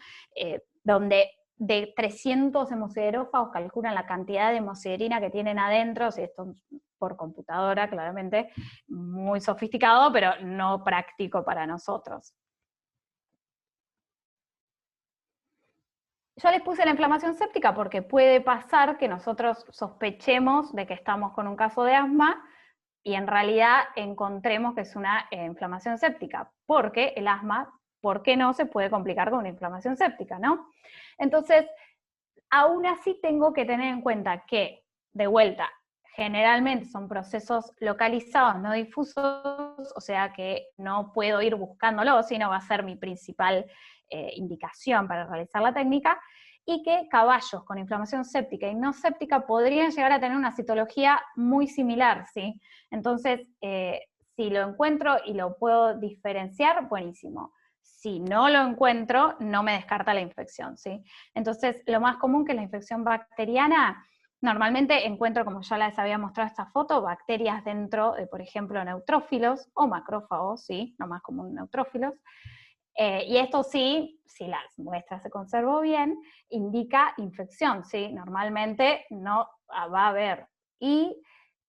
donde de 300 hemosiderófagos calculan la cantidad de hemosiderina que tienen adentro, o sea, esto por computadora, claramente, muy sofisticado, pero no práctico para nosotros. Yo les puse la inflamación séptica porque puede pasar que nosotros sospechemos de que estamos con un caso de asma y en realidad encontremos que es una inflamación séptica, porque el asma, ¿por qué no se puede complicar con una inflamación séptica, no? Entonces, aún así tengo que tener en cuenta que, de vuelta, generalmente son procesos localizados, no difusos, o sea que no puedo ir buscándolo, sino va a ser mi principal indicación para realizar la técnica, y que caballos con inflamación séptica y no séptica podrían llegar a tener una citología muy similar, ¿sí? Entonces, si lo encuentro y lo puedo diferenciar, buenísimo. Si no lo encuentro, no me descarta la infección, ¿sí? Entonces, lo más común que la infección bacteriana, normalmente encuentro, como ya les había mostrado esta foto, bacterias dentro de, por ejemplo, neutrófilos o macrófagos, ¿sí? Lo más común, neutrófilos. Y esto sí, si las muestras se conservó bien, indica infección, ¿sí? Normalmente no va a haber. Y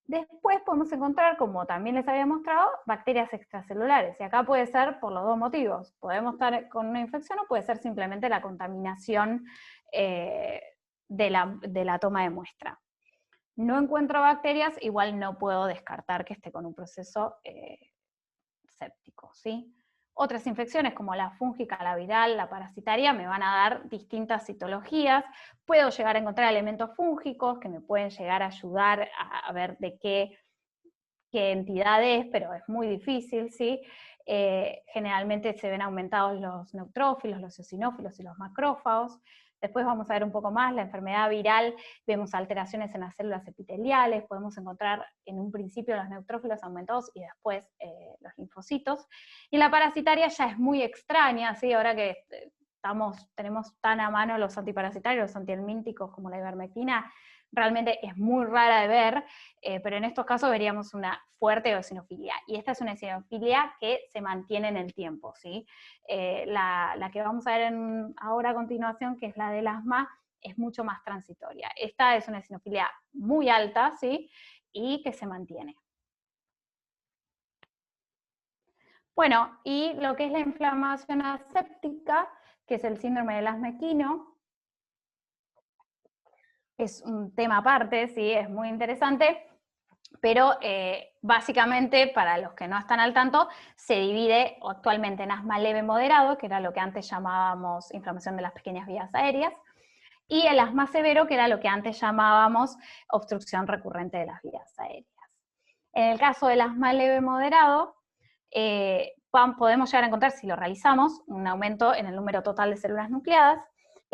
después podemos encontrar, como también les había mostrado, bacterias extracelulares. Y acá puede ser por los dos motivos. Podemos estar con una infección o puede ser simplemente la contaminación de la toma de muestra. No encuentro bacterias, igual no puedo descartar que esté con un proceso séptico, ¿sí? Otras infecciones como la fúngica, la viral, la parasitaria me van a dar distintas citologías. Puedo llegar a encontrar elementos fúngicos que me pueden llegar a ayudar a ver de qué entidad es, pero es muy difícil, ¿sí? Generalmente se ven aumentados los neutrófilos, los eosinófilos y los macrófagos. Después vamos a ver un poco más la enfermedad viral, vemos alteraciones en las células epiteliales, podemos encontrar en un principio los neutrófilos aumentados y después los linfocitos. Y en la parasitaria ya es muy extraña, ¿sí? Ahora que tenemos tan a mano los antiparasitarios, los antihelmínticos como la ivermectina, realmente es muy rara de ver, pero en estos casos veríamos una fuerte eosinofilia. Y esta es una eosinofilia que se mantiene en el tiempo, ¿sí? La que vamos a ver ahora a continuación, que es la del asma, es mucho más transitoria. Esta es una eosinofilia muy alta, ¿sí? Y que se mantiene. Bueno, y lo que es la inflamación aséptica, que es el síndrome del asma equino, es un tema aparte, sí, es muy interesante, pero básicamente, para los que no están al tanto, se divide actualmente en asma leve moderado, que era lo que antes llamábamos inflamación de las pequeñas vías aéreas, y el asma severo, que era lo que antes llamábamos obstrucción recurrente de las vías aéreas. En el caso del asma leve moderado, podemos llegar a encontrar, si lo realizamos, un aumento en el número total de células nucleadas,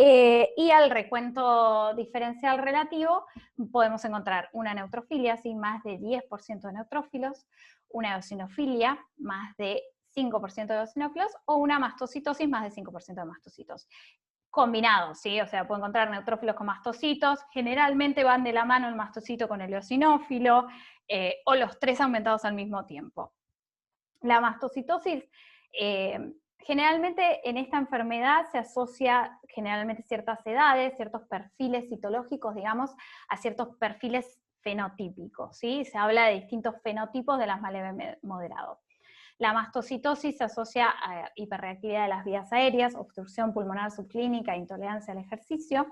y al recuento diferencial relativo podemos encontrar una neutrofilia, ¿sí? Más de 10% de neutrófilos, una eosinofilia, más de 5% de eosinófilos, o una mastocitosis, más de 5% de mastocitos. Combinados, ¿sí? O sea, puedo encontrar neutrófilos con mastocitos, generalmente van de la mano el mastocito con el eosinófilo, o los tres aumentados al mismo tiempo. La mastocitosis, generalmente en esta enfermedad se asocia generalmente ciertas edades, ciertos perfiles citológicos, digamos, a ciertos perfiles fenotípicos, ¿sí? Se habla de distintos fenotipos del asma leve moderado. La mastocitosis se asocia a hiperreactividad de las vías aéreas, obstrucción pulmonar subclínica, intolerancia al ejercicio,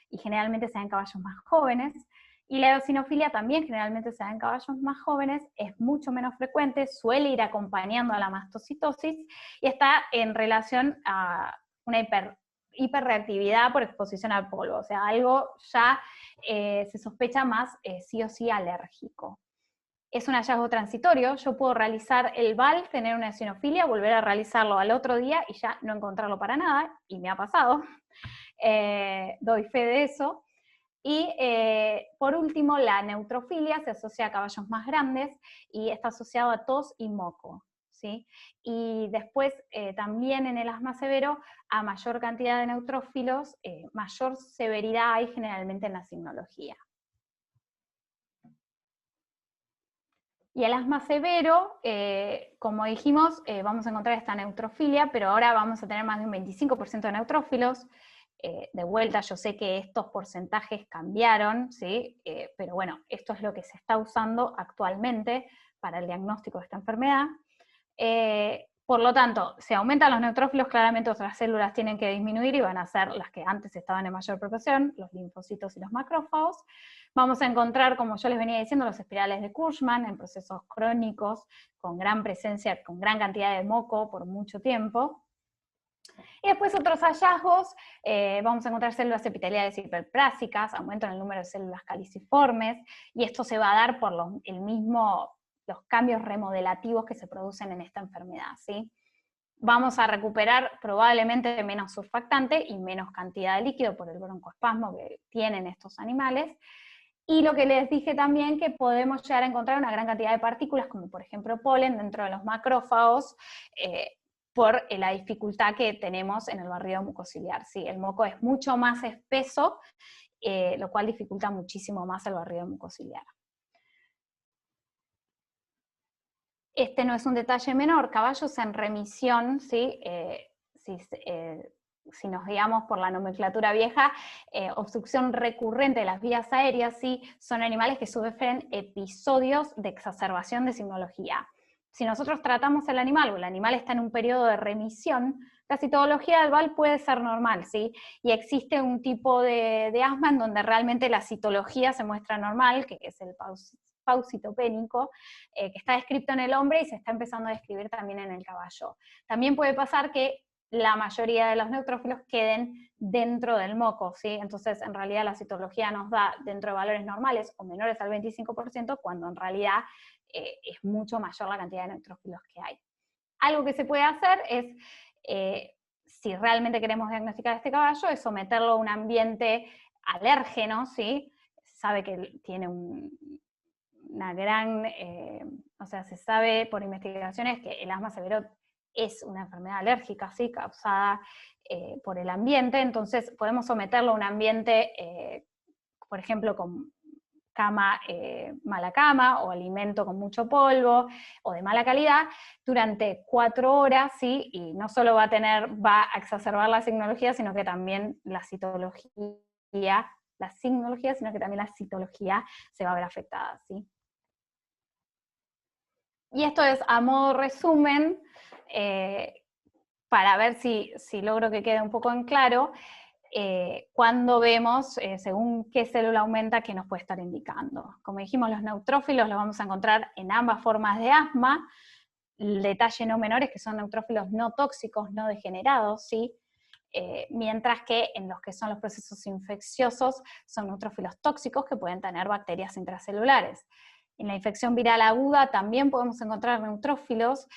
y generalmente se da en caballos más jóvenes. Y la eosinofilia también generalmente se da en caballos más jóvenes, es mucho menos frecuente, suele ir acompañando a la mastocitosis y está en relación a una hiperreactividad por exposición al polvo, o sea, algo ya se sospecha más sí o sí alérgico. Es un hallazgo transitorio, yo puedo realizar el VAL, tener una eosinofilia, volver a realizarlo al otro día y ya no encontrarlo para nada, y me ha pasado, doy fe de eso. Y por último, la neutrofilia se asocia a caballos más grandes y está asociado a tos y moco, ¿sí? Y después también en el asma severo, a mayor cantidad de neutrófilos, mayor severidad hay generalmente en la signología. Y el asma severo, como dijimos, vamos a encontrar esta neutrofilia, pero ahora vamos a tener más de un 25% de neutrófilos. De vuelta, yo sé que estos porcentajes cambiaron, ¿sí? Pero bueno, esto es lo que se está usando actualmente para el diagnóstico de esta enfermedad. Por lo tanto, si aumentan los neutrófilos, claramente otras células tienen que disminuir y van a ser las que antes estaban en mayor proporción, los linfocitos y los macrófagos. Vamos a encontrar, como yo les venía diciendo, los espirales de Cushman en procesos crónicos, con gran presencia, con gran cantidad de moco por mucho tiempo. Y después otros hallazgos, vamos a encontrar células epiteliales hiperplásicas, aumento en el número de células caliciformes, y esto se va a dar por los cambios remodelativos que se producen en esta enfermedad, ¿sí? Vamos a recuperar probablemente menos surfactante y menos cantidad de líquido por el broncoespasmo que tienen estos animales. Y lo que les dije también, que podemos llegar a encontrar una gran cantidad de partículas, como por ejemplo polen, dentro de los macrófagos, por la dificultad que tenemos en el barrido mucociliar. ¿Sí? El moco es mucho más espeso, lo cual dificulta muchísimo más el barrido mucociliar. Este no es un detalle menor, caballos en remisión, ¿sí? Si nos guiamos por la nomenclatura vieja, obstrucción recurrente de las vías aéreas, ¿sí? Son animales que sufren episodios de exacerbación de signología. Si nosotros tratamos el animal o el animal está en un periodo de remisión, la citología del VAL puede ser normal, ¿sí? Y existe un tipo de asma en donde realmente la citología se muestra normal, que es el paucitopénico, que está descrito en el hombre y se está empezando a describir también en el caballo. También puede pasar que la mayoría de los neutrófilos queden dentro del moco, ¿sí? Entonces, en realidad la citología nos da dentro de valores normales o menores al 25%, cuando en realidad es mucho mayor la cantidad de neutrófilos que hay. Algo que se puede hacer es, si realmente queremos diagnosticar a este caballo, es someterlo a un ambiente alérgeno, ¿sí? Se sabe que tiene una gran, o sea, se sabe por investigaciones que el asma severo es una enfermedad alérgica, ¿sí? Causada por el ambiente, entonces podemos someterlo a un ambiente, por ejemplo, con mala cama, o alimento con mucho polvo, o de mala calidad, durante 4 horas, ¿sí? Y no solo va a exacerbar la signología, sino que también la citología, sino que también la citología se va a ver afectada, ¿sí? Y esto es a modo resumen, para ver si logro que quede un poco en claro, cuando vemos, según qué célula aumenta, qué nos puede estar indicando. Como dijimos, los neutrófilos los vamos a encontrar en ambas formas de asma. El detalle no menor es que son neutrófilos no tóxicos, no degenerados, ¿sí? Mientras que en los que son los procesos infecciosos son neutrófilos tóxicos que pueden tener bacterias intracelulares. En la infección viral aguda también podemos encontrar neutrófilos,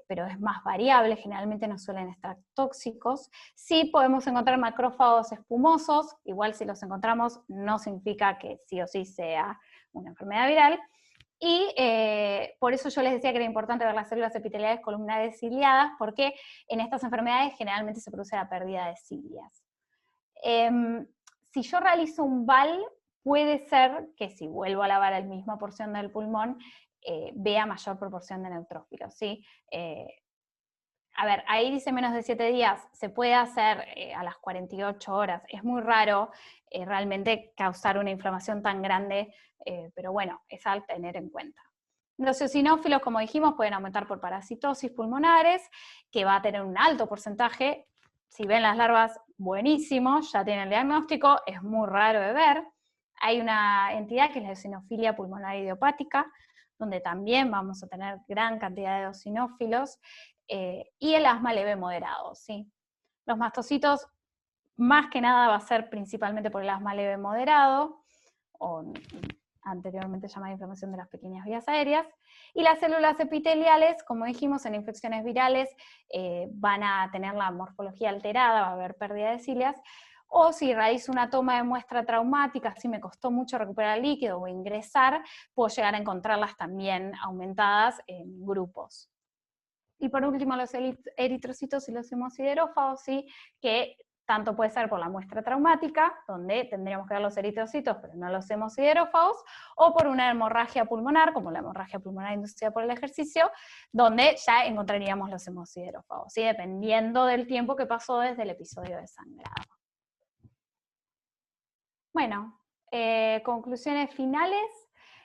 pero es más variable, generalmente no suelen estar tóxicos. Sí podemos encontrar macrófagos espumosos, igual si los encontramos no significa que sí o sí sea una enfermedad viral. Y por eso yo les decía que era importante ver las células epiteliales columnares ciliadas, porque en estas enfermedades generalmente se produce la pérdida de cilias. Si yo realizo un VAL, puede ser que si vuelvo a lavar la misma porción del pulmón, vea mayor proporción de neutrófilos, ¿sí? A ver, ahí dice menos de 7 días, se puede hacer a las 48 horas, es muy raro realmente causar una inflamación tan grande, pero bueno, es al tener en cuenta. Los eosinófilos, como dijimos, pueden aumentar por parasitosis pulmonares, que va a tener un alto porcentaje. Si ven las larvas, buenísimo, ya tienen el diagnóstico, es muy raro de ver. Hay una entidad que es la eosinofilia pulmonar idiopática, donde también vamos a tener gran cantidad de eosinófilos, y el asma leve moderado, ¿sí? Los mastocitos, más que nada, va a ser principalmente por el asma leve moderado, o anteriormente llamada inflamación de las pequeñas vías aéreas, y las células epiteliales, como dijimos, en infecciones virales van a tener la morfología alterada, va a haber pérdida de cilias, o si realizo una toma de muestra traumática, si me costó mucho recuperar el líquido o ingresar, puedo llegar a encontrarlas también aumentadas en grupos. Y por último, los eritrocitos y los hemosiderófagos, ¿sí? Que tanto puede ser por la muestra traumática, donde tendríamos que ver los eritrocitos, pero no los hemosiderófagos, o por una hemorragia pulmonar, como la hemorragia pulmonar inducida por el ejercicio, donde ya encontraríamos los hemosiderófagos, ¿sí? Dependiendo del tiempo que pasó desde el episodio de sangrado. Bueno, conclusiones finales.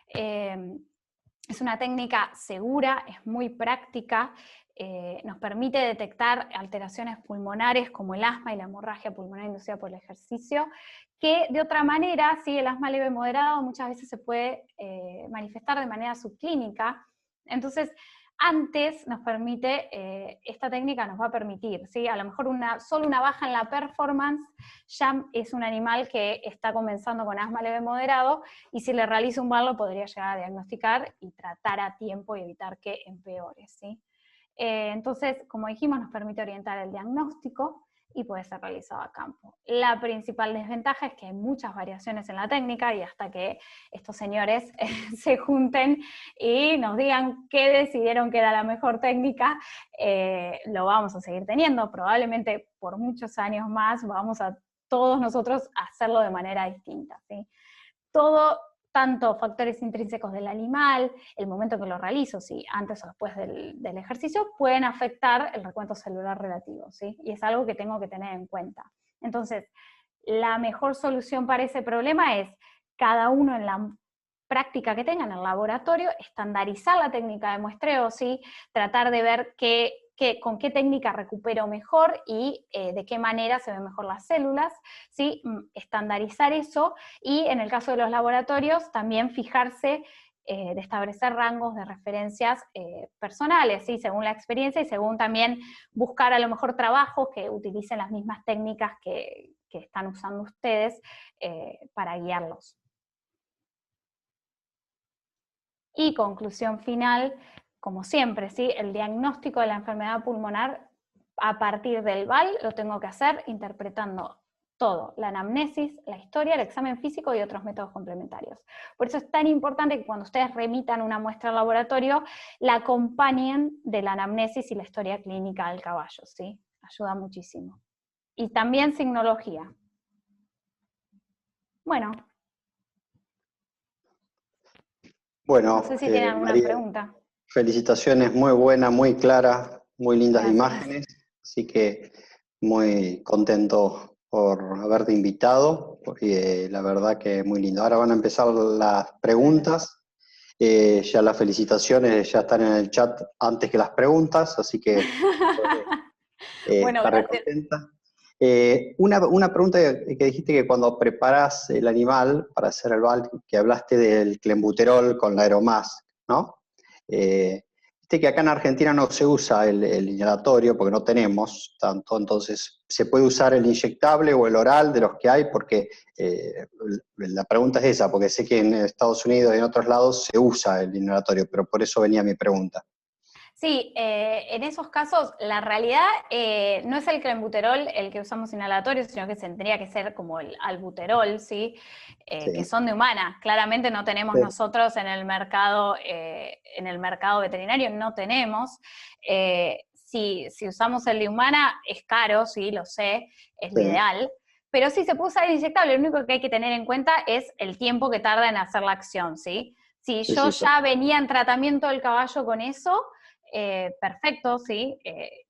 Es una técnica segura, es muy práctica, nos permite detectar alteraciones pulmonares como el asma y la hemorragia pulmonar inducida por el ejercicio, que de otra manera, ¿sí? El asma leve moderado muchas veces se puede manifestar de manera subclínica. Entonces, antes nos permite, esta técnica nos va a permitir, ¿sí? A lo mejor solo una baja en la performance ya es un animal que está comenzando con asma leve moderado, y si le realizo un VAR lo podría llegar a diagnosticar y tratar a tiempo y evitar que empeore, ¿sí? Entonces, como dijimos, nos permite orientar el diagnóstico y puede ser realizado a campo. La principal desventaja es que hay muchas variaciones en la técnica, y hasta que estos señores se junten y nos digan qué decidieron que era la mejor técnica, lo vamos a seguir teniendo. Probablemente por muchos años más vamos a todos nosotros a hacerlo de manera distinta, ¿sí? Todo, tanto factores intrínsecos del animal, el momento que lo realizo, si antes o después del ejercicio, pueden afectar el recuento celular relativo, ¿sí? Y es algo que tengo que tener en cuenta. Entonces, la mejor solución para ese problema es cada uno en la práctica que tenga en el laboratorio, estandarizar la técnica de muestreo, ¿sí? Tratar de ver con qué técnica recupero mejor y de qué manera se ven mejor las células, ¿sí? Estandarizar eso, y en el caso de los laboratorios también fijarse de establecer rangos de referencias personales, ¿sí? Según la experiencia, y según también buscar a lo mejor trabajos que utilicen las mismas técnicas que están usando ustedes para guiarlos. Y conclusión final, como siempre, ¿sí? El diagnóstico de la enfermedad pulmonar a partir del VAL lo tengo que hacer interpretando todo, la anamnesis, la historia, el examen físico y otros métodos complementarios. Por eso es tan importante que cuando ustedes remitan una muestra al laboratorio, la acompañen de la anamnesis y la historia clínica del caballo, ¿sí? Ayuda muchísimo. Y también signología. Bueno. Bueno, No sé si tienen alguna María, pregunta. felicitaciones, muy buena, muy clara, muy lindas Gracias. imágenes, así que muy contento por haberte invitado, porque la verdad que muy lindo. Ahora van a empezar las preguntas, ya las felicitaciones ya están en el chat antes que las preguntas, así que Bueno, estaré gracias. contenta. Una pregunta que dijiste, que cuando preparas el animal para hacer el VAL, que hablaste del clenbuterol con la Aeromás, ¿no? Viste que acá en Argentina no se usa el inhalatorio porque no tenemos tanto, entonces se puede usar el inyectable o el oral de los que hay, porque la pregunta es esa, porque sé que en Estados Unidos y en otros lados se usa el inhalatorio, pero por eso venía mi pregunta. Sí, en esos casos la realidad no es el clenbuterol el que usamos inhalatorio, sino que tendría que ser como el albuterol, ¿sí? Sí. Que son de humana. Claramente no tenemos Sí. nosotros en el mercado veterinario, no tenemos. Si usamos el de humana es caro, sí, lo sé, es lo Sí. ideal. Pero sí se puede usar el inyectable, lo único que hay que tener en cuenta es el tiempo que tarda en hacer la acción, ¿sí? Si Sí, yo sí, ya venía en tratamiento del caballo con eso, perfecto, sí,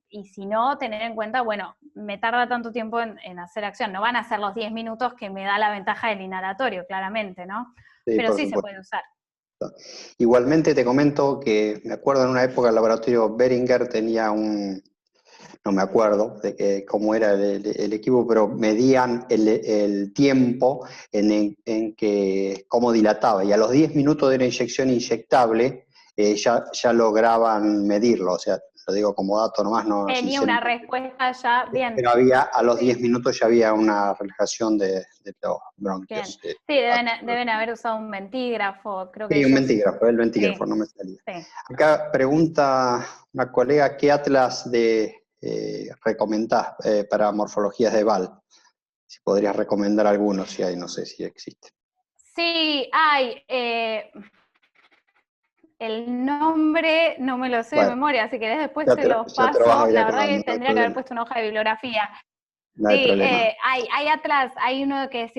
y si no, tener en cuenta, bueno, me tarda tanto tiempo en hacer acción, no van a ser los 10 minutos que me da la ventaja del inhalatorio, claramente, ¿no? sí, Pero por sí se supuesto. puede usar. Igualmente te comento que me acuerdo en una época el laboratorio Beringer tenía no me acuerdo de cómo era el equipo, pero medían el tiempo en que cómo dilataba, y a los 10 minutos de una inyección inyectable ya lograban medirlo, o sea, lo digo como dato nomás, no Tenía hice una respuesta ya, bien. pero a los Sí, 10 minutos ya había una relajación de los bien. bronquios. Sí, deben haber usado un ventígrafo, creo que Sí, un ellos... ventígrafo, el ventígrafo, Sí, no me salía. sí. Acá pregunta una colega, ¿qué atlas recomendás para morfologías de VAL? Si podrías recomendar alguno, si hay, no sé si existe. Sí, hay. El nombre no me lo sé de Bueno, memoria, si querés después te los ya te lo vas a paso. ir La verdad acordando, que no hay tendría que haber problema. puesto una hoja de bibliografía. No hay Sí, problema. hay atrás, hay uno que es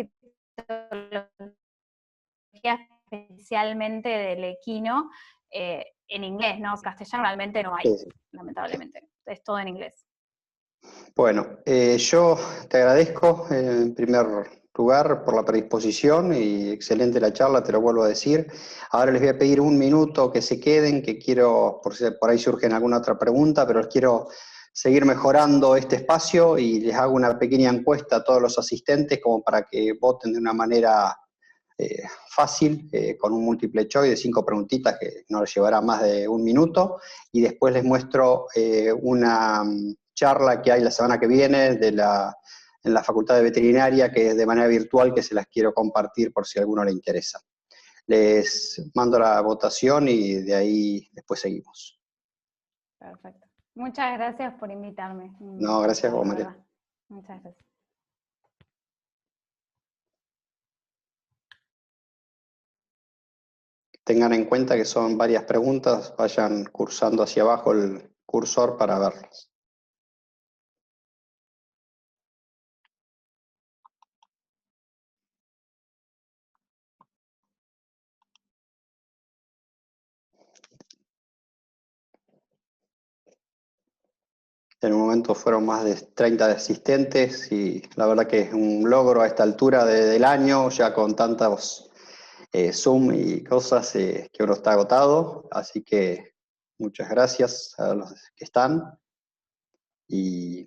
especialmente del equino, en inglés, ¿no? Castellano realmente no hay, Sí, sí. lamentablemente. Es todo en inglés. Bueno, yo te agradezco en primer lugar por la predisposición y excelente la charla, te lo vuelvo a decir. Ahora les voy a pedir un minuto que se queden, que quiero, por si por ahí surgen alguna otra pregunta, pero les quiero seguir mejorando este espacio y les hago una pequeña encuesta a todos los asistentes como para que voten de una manera fácil, con un multiple choice de 5 preguntitas que no les llevará más de un minuto, y después les muestro una charla que hay la semana que viene en la Facultad de Veterinaria, que es de manera virtual, que se las quiero compartir por si a alguno le interesa. Les mando la votación y de ahí después seguimos. Perfecto. Muchas gracias por invitarme. No, gracias a vos, La María. verdad. Muchas gracias. Tengan en cuenta que son varias preguntas, vayan cursando hacia abajo el cursor para verlas. En un momento fueron más de 30 asistentes y la verdad que es un logro a esta altura del año, ya con tantos Zoom y cosas que uno está agotado. Así que muchas gracias a los que están y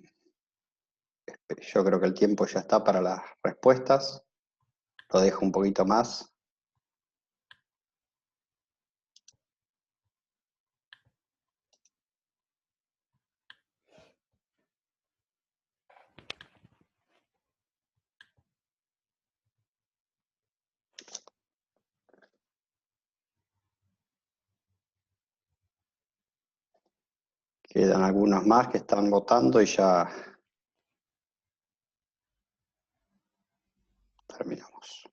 yo creo que el tiempo ya está para las respuestas. Lo dejo un poquito más. Quedan algunos más que están votando y ya terminamos.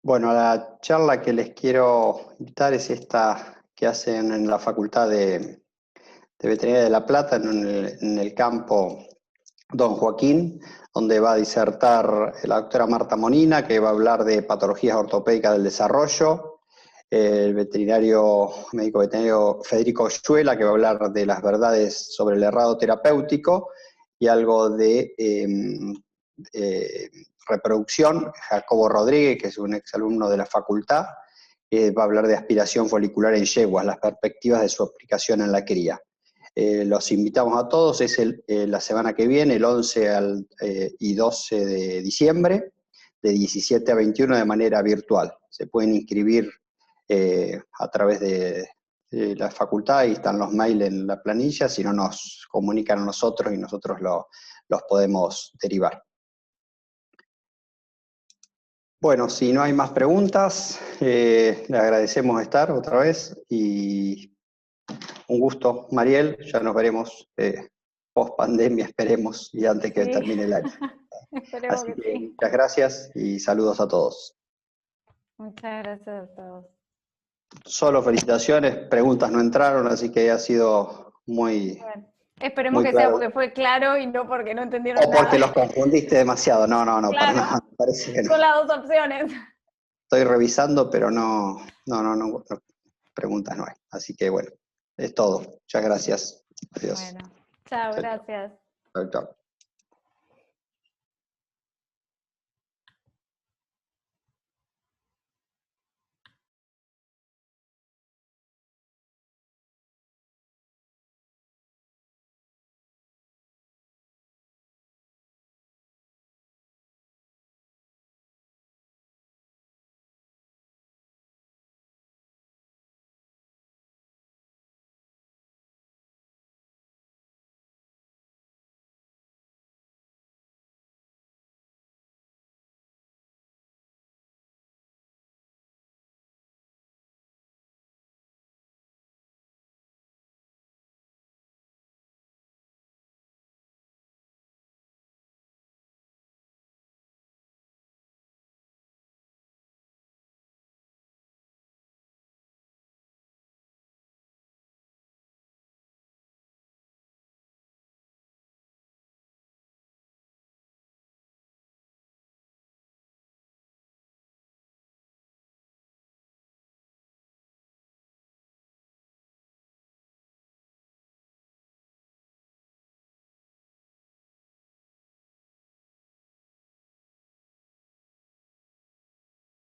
Bueno, la charla que les quiero invitar es esta que hacen en la Facultad de Veterinaria de La Plata, en el campo Don Joaquín, donde va a disertar la doctora Marta Monina, que va a hablar de patologías ortopédicas del desarrollo, el médico veterinario Federico Oyuela, que va a hablar de las verdades sobre el errado terapéutico, y algo de reproducción, Jacobo Rodríguez, que es un exalumno de la facultad, va a hablar de aspiración folicular en yeguas, las perspectivas de su aplicación en la cría. Los invitamos a todos, es la semana que viene, el 11 y 12 de diciembre, de 17 a 21 de manera virtual. Se pueden inscribir a través de la facultad y están los mails en la planilla, si no nos comunican a nosotros y nosotros los podemos derivar. Bueno, si no hay más preguntas, le agradecemos estar otra vez y un gusto, Mariel, ya nos veremos post pandemia, esperemos, y antes que Sí, termine el año. esperemos Así que que sí. muchas gracias y saludos a todos. Muchas gracias a todos. Solo felicitaciones, preguntas no entraron, así que ha sido muy, Bueno, esperemos muy que sea claro. porque fue claro y no porque no entendieron O porque nada. los confundiste demasiado. No, no, no, para Claro, nada, me parece que no. son las dos opciones. Estoy revisando, pero no, preguntas no hay. Así que bueno, es todo. Muchas gracias. Adiós. Bueno, chao, Chao, chao. gracias. Chao, chao.